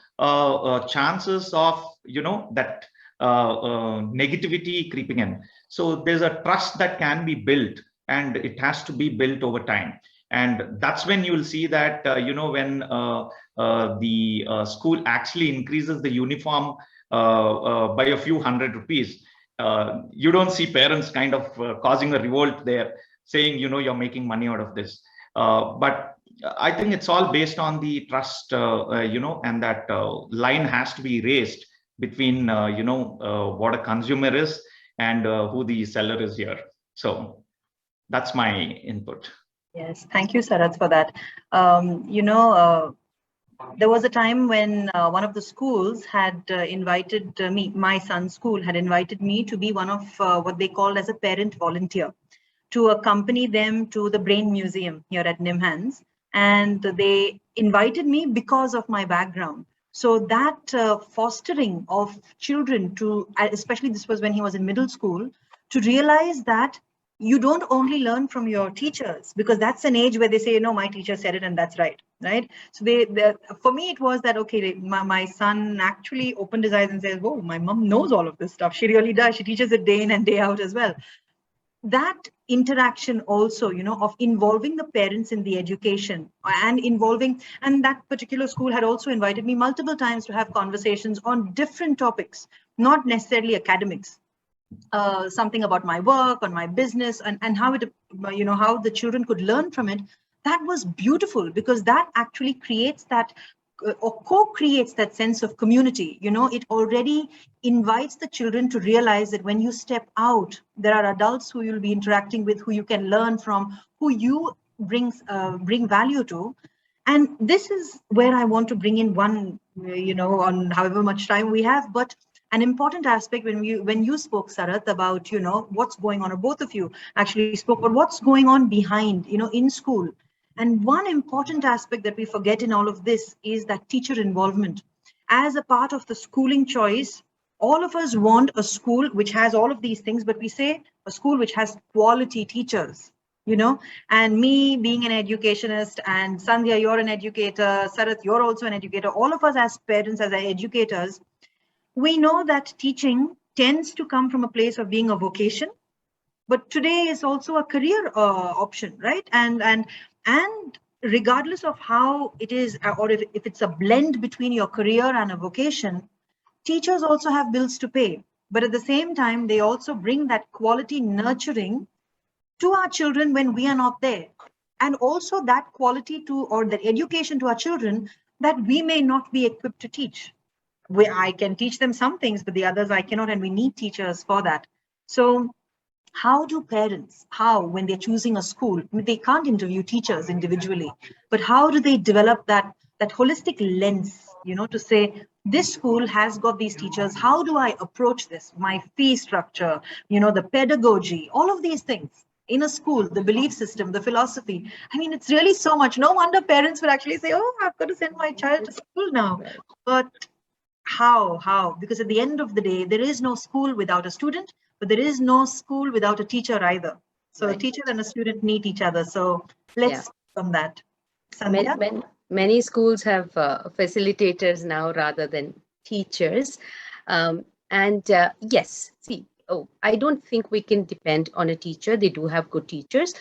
chances of that negativity creeping in. So there's a trust that can be built, and it has to be built over time. And that's when you'll see that, when the school actually increases the uniform by a few hundred rupees, you don't see parents kind of causing a revolt there, saying, you're making money out of this. But I think it's all based on the trust, and that line has to be raised between, what a consumer is and who the seller is here. So that's my input. Yes, thank you, Sarath, for that. There was a time when one of the schools had invited me, my son's school had invited me to be one of what they called as a parent volunteer, to accompany them to the Brain Museum here at NIMHANS. And they invited me because of my background. So that fostering of children to, especially this was when he was in middle school, to realize that you don't only learn from your teachers, because that's an age where they say, no, my teacher said it and that's right. So for me, it was that, okay, my son actually opened his eyes and says, whoa, my mom knows all of this stuff. She really does. She teaches it day in and day out as well. That interaction also, of involving the parents in the education and that particular school had also invited me multiple times to have conversations on different topics, not necessarily academics. Something about my work, on my business, and how it, how the children could learn from it. That was beautiful, because that actually creates that or co-creates that sense of community. It already invites the children to realize that when you step out, there are adults who you'll be interacting with, who you can learn from, who you bring value to. And this is where I want to bring in one, on however much time we have, but an important aspect when you spoke, Sarath, about, what's going on, or both of you actually spoke about what's going on behind, in school. And one important aspect that we forget in all of this is that teacher involvement. As a part of the schooling choice, all of us want a school which has all of these things, but we say a school which has quality teachers, and me being an educationist, and Sandhya, you're an educator, Sarath, you're also an educator, all of us as parents, as educators, we know that teaching tends to come from a place of being a vocation, but today is also a career option, right? And regardless of how it is, or if it's a blend between your career and a vocation, teachers also have bills to pay. But at the same time, they also bring that quality nurturing to our children when we are not there. And also that quality or that education to our children that we may not be equipped to teach. I can teach them some things, but the others I cannot, and we need teachers for that. So how do parents, when they're choosing a school, they can't interview teachers individually, but how do they develop that holistic lens, to say, this school has got these teachers, how do I approach this? My fee structure, the pedagogy, all of these things in a school, the belief system, the philosophy. I mean, it's really so much. No wonder parents would actually say, oh, I've got to send my child to school now. But how? Because at the end of the day, there is no school without a student, but there is no school without a teacher either. So a teacher and a student need each other. So let's from that. Sandhya? Many schools have facilitators now rather than teachers. Yes, see, I don't think we can depend on a teacher. They do have good teachers,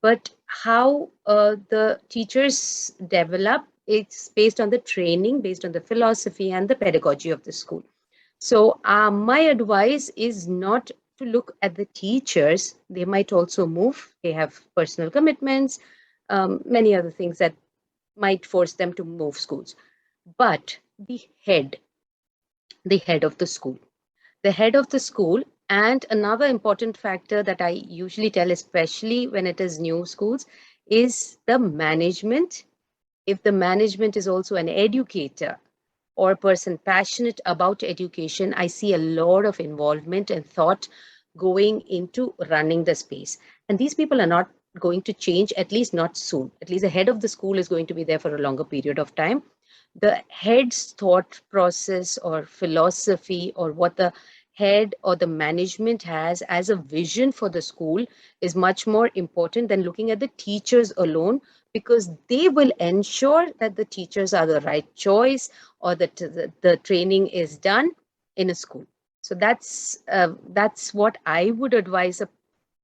but how the teachers develop, it's based on the training, based on the philosophy and the pedagogy of the school. So my advice is not to look at the teachers. They might also move. They have personal commitments, many other things that might force them to move schools. But the head of the school. The head of the school, and another important factor that I usually tell, especially when it is new schools, is the management. If the management is also an educator or a person passionate about education, I see a lot of involvement and thought going into running the space. And these people are not going to change, at least not soon. At least the head of the school is going to be there for a longer period of time. The head's thought process or philosophy, or what the head or the management has as a vision for the school, is much more important than looking at the teachers alone, because they will ensure that the teachers are the right choice, or that the training is done in a school. So that's what I would advise a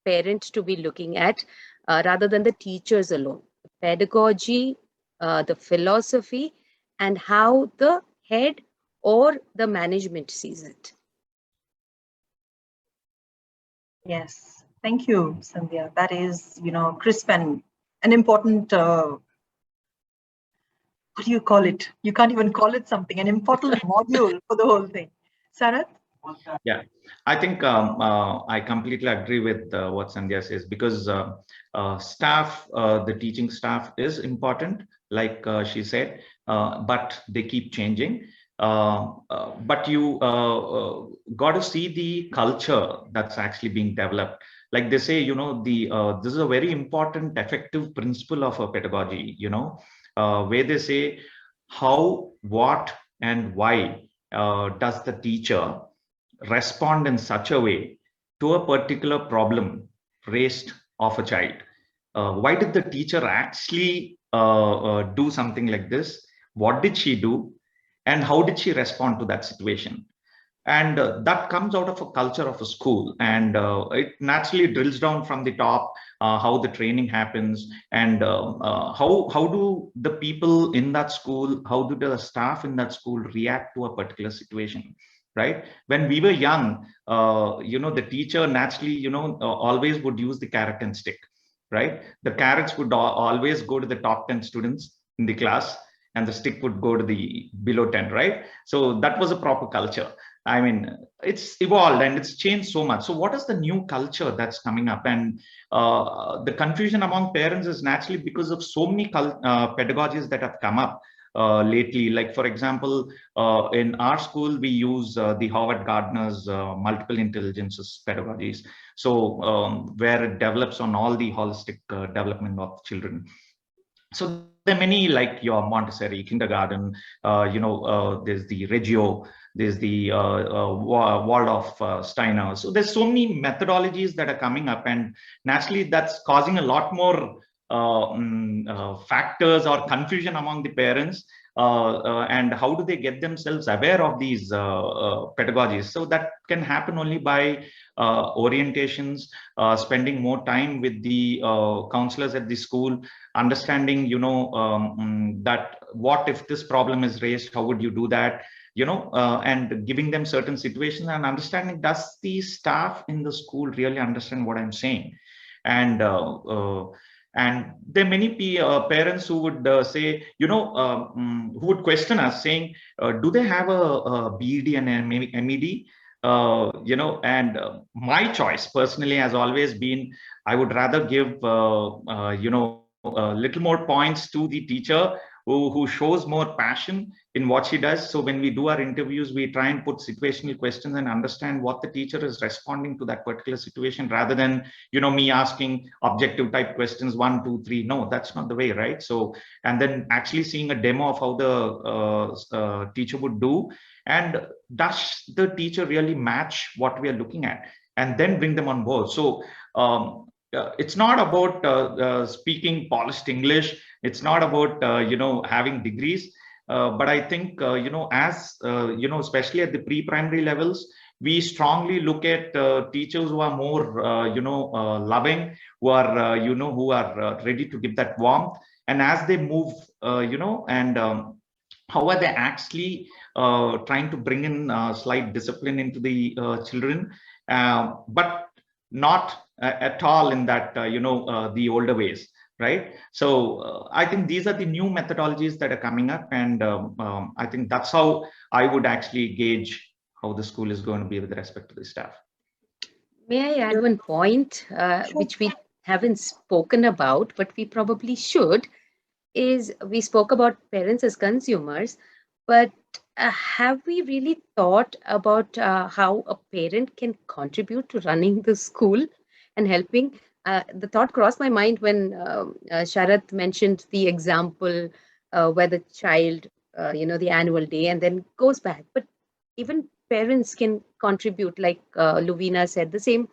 parent to be looking at, rather than the teachers alone. The pedagogy, the philosophy, and how the head or the management sees it. Yes, thank you, Sandhya. That is, crisp and an important, what do you call it? You can't even call it something, an important module for the whole thing. Sarath? Yeah, I think I completely agree with what Sandhya says, because staff, the teaching staff is important, like she said, but they keep changing. But you got to see the culture that's actually being developed. Like they say, this is a very important, effective principle of a pedagogy, where they say how, what, and why does the teacher respond in such a way to a particular problem raised of a child. Why did the teacher actually do something like this? What did she do? And how did she respond to that situation? And that comes out of a culture of a school, and it naturally drills down from the top, how the training happens, and how do the people in that school, how do the staff in that school react to a particular situation, right? When we were young, the teacher naturally, always would use the carrot and stick, right? The carrots would always go to the top 10 students in the class, and the stick would go to the below 10, right? So that was a proper culture. I mean, it's evolved and it's changed so much. So what is the new culture that's coming up? And the confusion among parents is naturally because of so many pedagogies that have come up lately. Like, for example, in our school, we use the Howard Gardner's multiple intelligences pedagogies. So where it develops on all the holistic development of children. So there are many, like your Montessori, kindergarten, there's the Reggio, there's the Waldorf, Steiner. So there's so many methodologies that are coming up, and naturally that's causing a lot more factors or confusion among the parents. And how do they get themselves aware of these pedagogies? So that can happen only by orientations, spending more time with the counselors at the school, understanding, that what if this problem is raised, how would you do that? And giving them certain situations and understanding, does the staff in the school really understand what I'm saying? And there are many parents who would say, who would question us saying, do they have a BEd and an MEd? And my choice personally has always been, I would rather give, a little more points to the teacher who shows more passion in what she does. So when we do our interviews, we try and put situational questions and understand what the teacher is responding to that particular situation, rather than, me asking objective type questions, 1, 2, 3. No, that's not the way, right? So, and then actually seeing a demo of how the teacher would do, and does the teacher really match what we are looking at, and then bring them on board. So it's not about speaking polished English. It's not about having degrees. But I think as especially at the pre-primary levels, we strongly look at teachers who are more loving, who are who are ready to give that warmth. And as they move, and how are they actually trying to bring in slight discipline into the children, but not at all in that the older ways, right? So I think these are the new methodologies that are coming up, and I think that's how I would actually gauge how the school is going to be with respect to the staff. May I add one point which we haven't spoken about, but we probably should, is we spoke about parents as consumers, but have we really thought about how a parent can contribute to running the school and helping? The thought crossed my mind when Sharath mentioned the example where the child, the annual day, and then goes back. But even parents can contribute, like Luvina said, the same.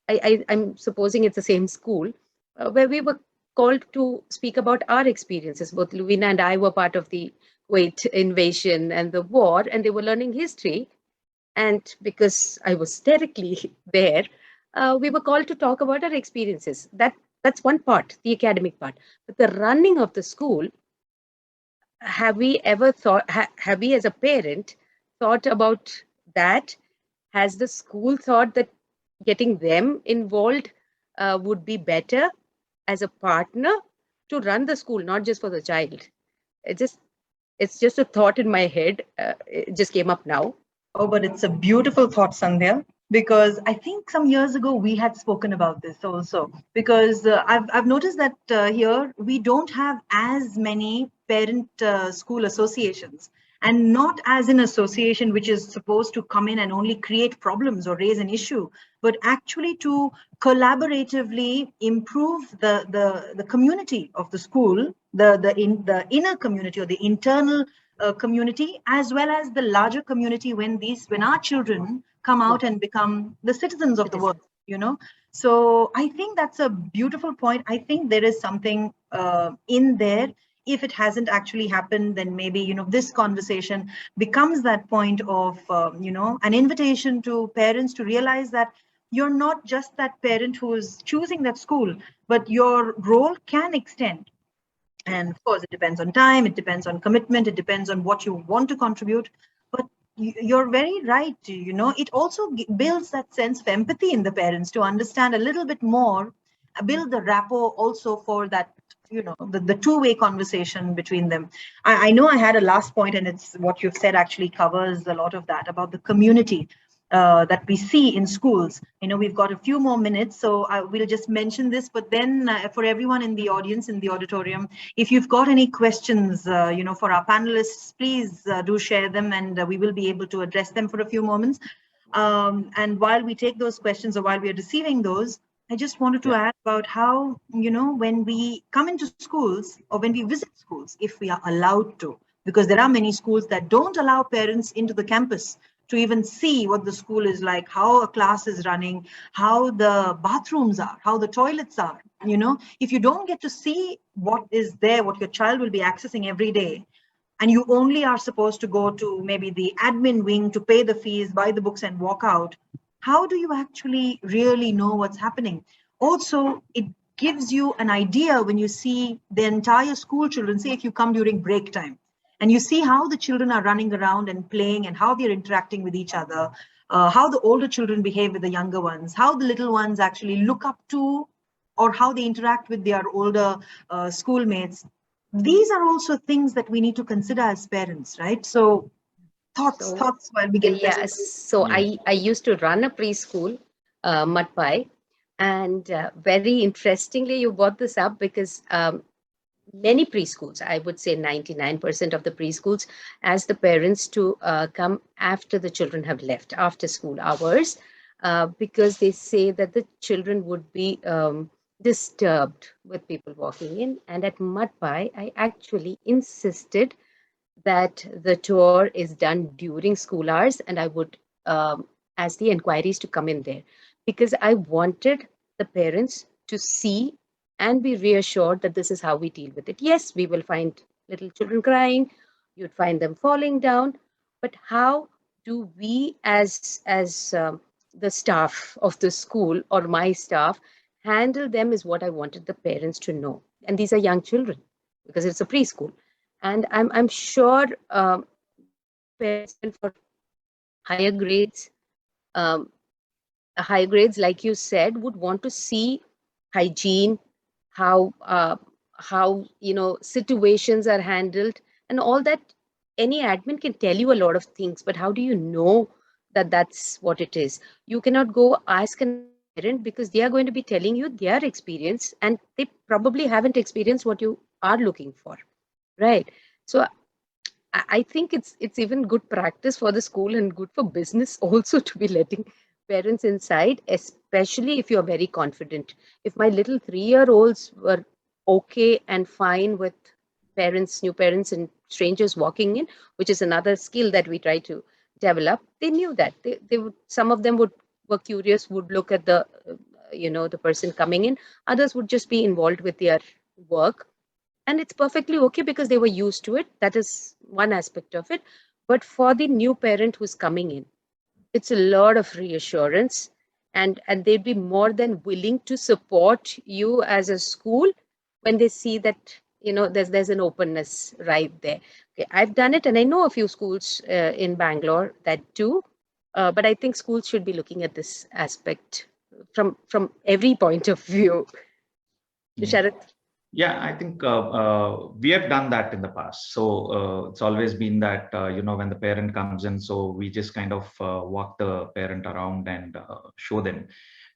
I'm supposing it's the same school where we were called to speak about our experiences. Both Luvina and I were part of the Kuwait invasion and the war, and they were learning history. And because I was directly there, we were called to talk about our experiences. That's one part, the academic part. But the running of the school, have we ever thought, have we as a parent thought about that? Has the school thought that getting them involved would be better as a partner? to run the school, not just for the child. It's just a thought in my head. It just came up now. Oh, but it's a beautiful thought, Sandhya, because I think some years ago we had spoken about this also. Because I've noticed that here we don't have as many parent school associations, and not as an association which is supposed to come in and only create problems or raise an issue, but actually to collaboratively improve the community of the school, the inner community or the internal community, as well as the larger community when our children come out and become the citizens of the world, So I think that's a beautiful point. I think there is something in there. If it hasn't actually happened, then maybe, this conversation becomes that point of, an invitation to parents to realize that you're not just that parent who is choosing that school, but your role can extend. And of course, it depends on time, it depends on commitment, it depends on what you want to contribute. But you're very right. It also builds that sense of empathy in the parents to understand a little bit more, build the rapport also for that, the two-way conversation between them. I know I had a last point, and it's what you've said actually covers a lot of that about the community that we see in schools. We've got a few more minutes, so I will just mention this, but then for everyone in the audience, in the auditorium, if you've got any questions, for our panelists, please do share them, and we will be able to address them for a few moments. And while we take those questions, or while we are receiving those, I just wanted to add about how, when we come into schools or when we visit schools, if we are allowed to, because there are many schools that don't allow parents into the campus to even see what the school is like, how a class is running, how the bathrooms are, how the toilets are. If you don't get to see what is there, what your child will be accessing every day, and you only are supposed to go to maybe the admin wing to pay the fees, buy the books and walk out, how do you actually really know what's happening? Also, it gives you an idea when you see the entire school children, say if you come during break time, and you see how the children are running around and playing and how they're interacting with each other, how the older children behave with the younger ones, how the little ones actually look up to or how they interact with their older schoolmates. These are also things that we need to consider as parents, right? So thoughts while we get Yes. So I used to run a preschool, Mudpie, and very interestingly, you brought this up because many preschools, I would say 99% of the preschools, ask the parents to come after the children have left, after school hours, because they say that the children would be disturbed with people walking in. And at Mudpie, I actually insisted that the tour is done during school hours, and I would ask the inquiries to come in there, because I wanted the parents to see and be reassured that this is how we deal with it. Yes, we will find little children crying, you'd find them falling down, but how do we as the staff of the school or my staff handle them is what I wanted the parents to know. And these are young children because it's a preschool. And I'm sure parents for higher grades, like you said, would want to see hygiene, how situations are handled, and all that. Any admin can tell you a lot of things, but how do you know that that's what it is? You cannot go ask a parent because they are going to be telling you their experience, and they probably haven't experienced what you are looking for, right? So I think it's even good practice for the school and good for business also to be letting parents inside, especially if you're very confident. If my little 3-year-olds were okay and fine with parents, new parents and strangers walking in, which is another skill that we try to develop, they knew that. They would, some of them were curious, would look at the the person coming in. Others would just be involved with their work. And it's perfectly okay because they were used to it. That is one aspect of it. But for the new parent who's coming in, it's a lot of reassurance, and they'd be more than willing to support you as a school when they see that there's an openness right there. Okay, I've done it, and I know a few schools in Bangalore that do, but I think schools should be looking at this aspect from every point of view. Yeah. Sharath? Yeah, I think we have done that in the past. So it's always been that, when the parent comes in, so we just kind of walk the parent around and show them.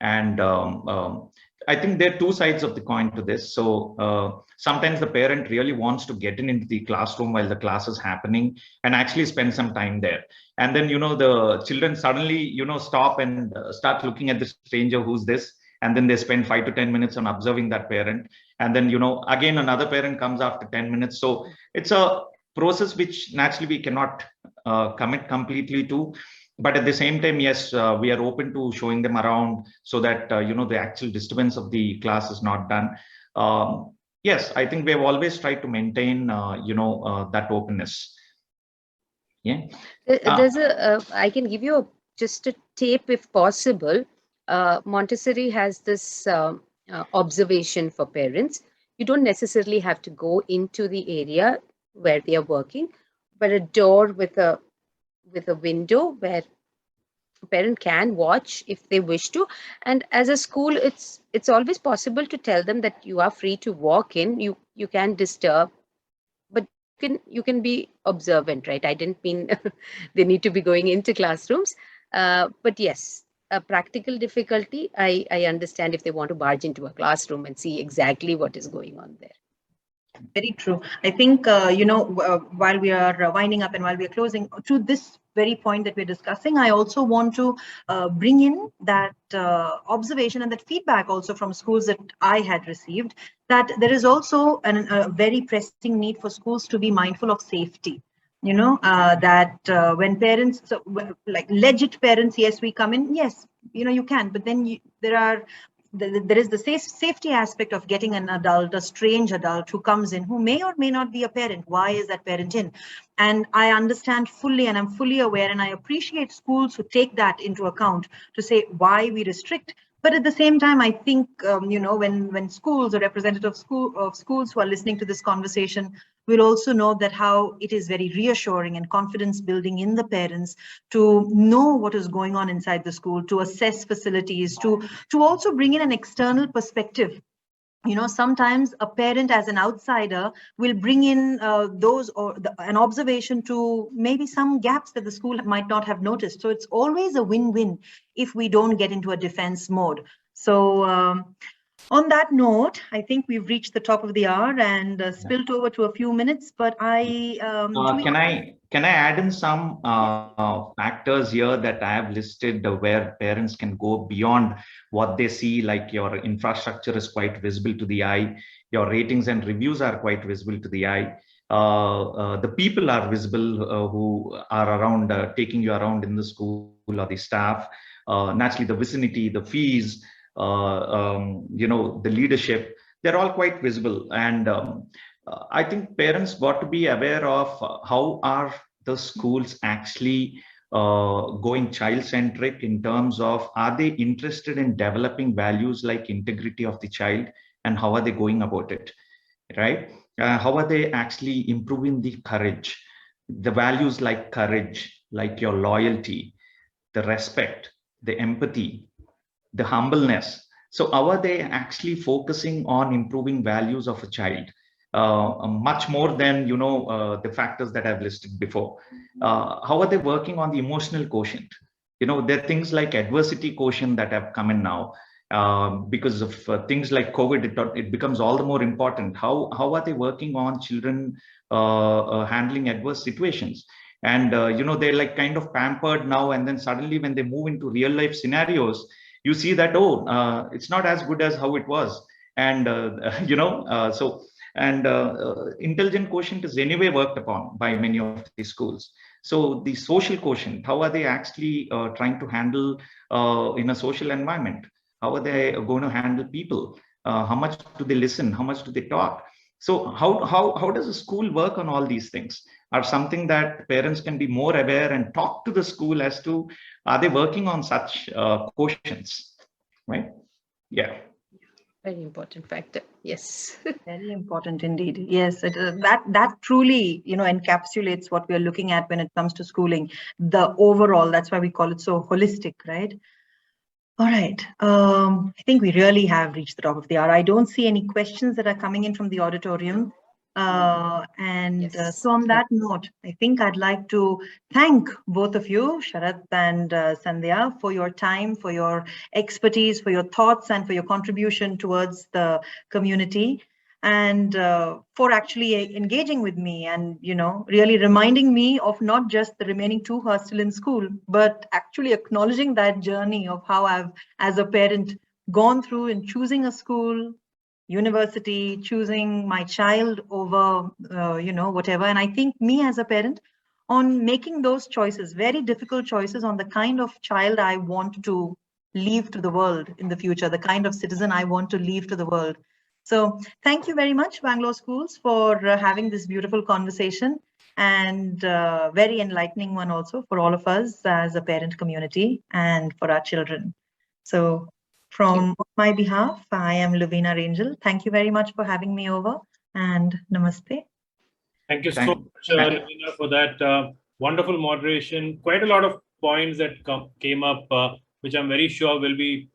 And I think there are two sides of the coin to this. So sometimes the parent really wants to get into the classroom while the class is happening and actually spend some time there. And then, the children suddenly, stop and start looking at the stranger, who's this? And then they spend 5 to 10 minutes on observing that parent. And then, again, another parent comes after 10 minutes. So it's a process which naturally we cannot commit completely to. But at the same time, yes, we are open to showing them around so that, the actual disturbance of the class is not done. Yes, I think we have always tried to maintain, that openness. Yeah. There's I can give you just a tip if possible. Montessori has this observation for parents. You don't necessarily have to go into the area where they are working, but a door with a window where a parent can watch if they wish to. And as a school, it's always possible to tell them that you are free to walk in. You can disturb, but you can be observant, right? I didn't mean they need to be going into classrooms, but yes, a practical difficulty, I understand if they want to barge into a classroom and see exactly what is going on there. Very true. I think, while we are winding up and while we are closing, to this very point that we're discussing, I also want to bring in that observation and that feedback also from schools that I had received, that there is also a very pressing need for schools to be mindful of safety. That when parents, so like legit parents, yes, we come in, yes, you can, but then there is the safety aspect of getting an adult, a strange adult who comes in, who may or may not be a parent. Why is that parent in? And I understand fully, and I'm fully aware, and I appreciate schools who take that into account to say why we restrict. But at the same time, I think, when schools or representatives of schools who are listening to this conversation will also know that how it is very reassuring and confidence building in the parents to know what is going on inside the school, to assess facilities, to also bring in an external perspective. Sometimes a parent as an outsider will bring in an observation to maybe some gaps that the school might not have noticed. So it's always a win-win if we don't get into a defense mode. So on that note, I think we've reached the top of the hour and spilt over to a few minutes, but can I add in some factors here that I have listed where parents can go beyond what they see, like your infrastructure is quite visible to the eye, your ratings and reviews are quite visible to the eye, the people are visible who are around, taking you around in the school, or the staff, naturally the vicinity, the fees, the leadership, they're all quite visible. And I think parents got to be aware of how are the schools actually going child-centric in terms of, are they interested in developing values like integrity of the child, and how are they going about it, right? How are they actually improving the courage, the values like courage, like your loyalty, the respect, the empathy, the humbleness. So how are they actually focusing on improving values of a child? Much more than the factors that I've listed before. How are they working on the emotional quotient? There are things like adversity quotient that have come in now because of things like COVID. It becomes all the more important. How are they working on children handling adverse situations? And they're like kind of pampered now, and then suddenly when they move into real life scenarios, you see that it's not as good as how it was. And intelligent quotient is anyway worked upon by many of the schools. So the social quotient, how are they actually trying to handle in a social environment? How are they going to handle people? How much do they listen? How much do they talk? So how does a school work on all these things? Are something that parents can be more aware and talk to the school as to, are they working on such quotients, right? Yeah. Very important factor. Yes. Very important indeed. Yes, that truly, encapsulates what we are looking at when it comes to schooling. The overall, that's why we call it so holistic, right? All right. I think we really have reached the top of the hour. I don't see any questions that are coming in from the auditorium. Yes. So on that note, I think I'd like to thank both of you, Sharath and Sandhya, for your time, for your expertise, for your thoughts, and for your contribution towards the community, and for actually engaging with me and, really reminding me of not just the remaining two who are still in school, but actually acknowledging that journey of how I've, as a parent, gone through in choosing a school, university, choosing my child over, whatever. And I think me as a parent, on making those choices, very difficult choices on the kind of child I want to leave to the world in the future, the kind of citizen I want to leave to the world. So thank you very much, Bangalore Schools, for having this beautiful conversation, and very enlightening one also for all of us as a parent community and for our children. So from my behalf, I am Lovina Rangel. Thank you very much for having me over, and namaste. Thank you so much, Lovina, for that wonderful moderation. Quite a lot of points that came up, which I'm very sure will be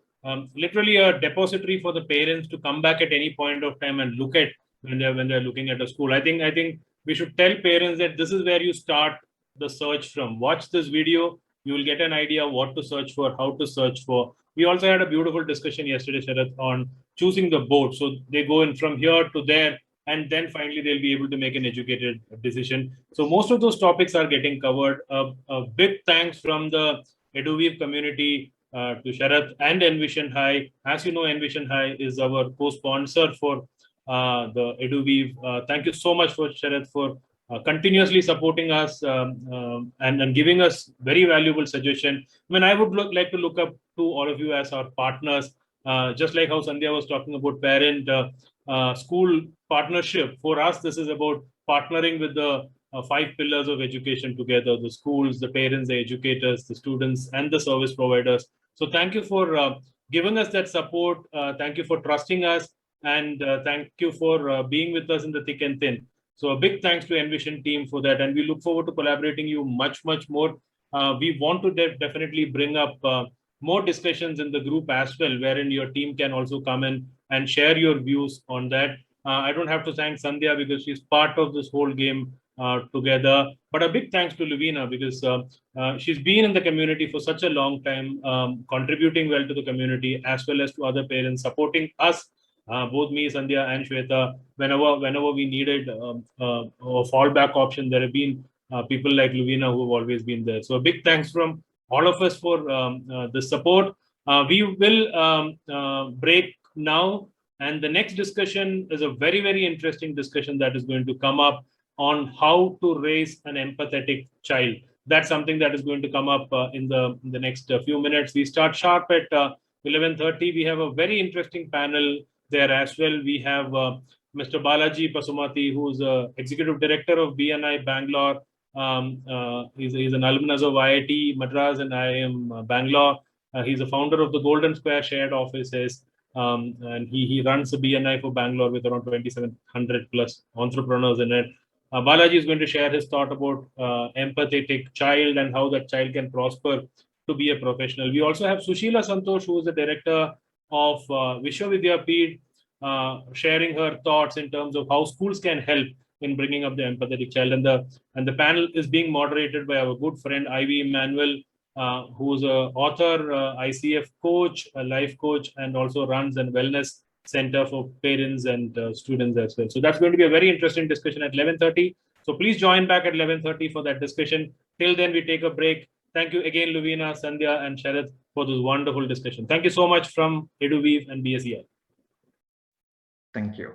literally a depository for the parents to come back at any point of time and look at when they're looking at a school. I think we should tell parents that this is where you start the search from. Watch this video, you will get an idea what to search for, how to search for. We also had a beautiful discussion yesterday, Sharath, on choosing the board. So they go in from here to there, and then finally they'll be able to make an educated decision. So most of those topics are getting covered. A big thanks from the EduWeave community to Sharath and Envision High. As you know, Envision High is our co-sponsor for the EduWeave. Thank you so much for Sharath for continuously supporting us and giving us very valuable suggestion. I mean, I would like to look up to all of you as our partners, just like how Sandhya was talking about parent school partnership. For us, this is about partnering with the 5 pillars of education together: the schools, the parents, the educators, the students, and the service providers. So thank you for giving us that support. Thank you for trusting us, and thank you for being with us in the thick and thin. So a big thanks to Envision team for that, and we look forward to collaborating you much more. We want to definitely bring up more discussions in the group as well, wherein your team can also come in and share your views on that. I don't have to thank Sandhya because she's part of this whole game together. But a big thanks to Lovina because she's been in the community for such a long time, contributing well to the community as well as to other parents, supporting us, both me, Sandhya, and Shweta, whenever we needed a fallback option. There have been people like Lovina who have always been there. So a big thanks from all of us for the support. We will break now. And the next discussion is a very interesting discussion that is going to come up on how to raise an empathetic child. That's something that is going to come up in the next few minutes. We start sharp at 11:30. We have a very interesting panel there as well. We have Mr. Balaji Pasumati, who's Executive Director of BNI Bangalore. He's an alumnus of IIT Madras and IIM Bangalore. He's a founder of the Golden Square Shared Offices. And he runs a BNI for Bangalore with around 2,700 plus entrepreneurs in it. Balaji is going to share his thought about empathetic child and how that child can prosper to be a professional. We also have Sushila Santosh, who is the director of Vishwavidyapeeth, sharing her thoughts in terms of how schools can help in bringing up the empathetic child. And the panel is being moderated by our good friend Ivy Emmanuel, who's an author, ICF coach, a life coach, and also runs a wellness center for parents and students as well. So that's going to be a very interesting discussion at 11:30. So please join back at 11:30 for that discussion. Till then, we take a break. Thank you again, Lovina, Sandhya, and Sharath for this wonderful discussion. Thank you so much from EduWeave and BSEI. Thank you.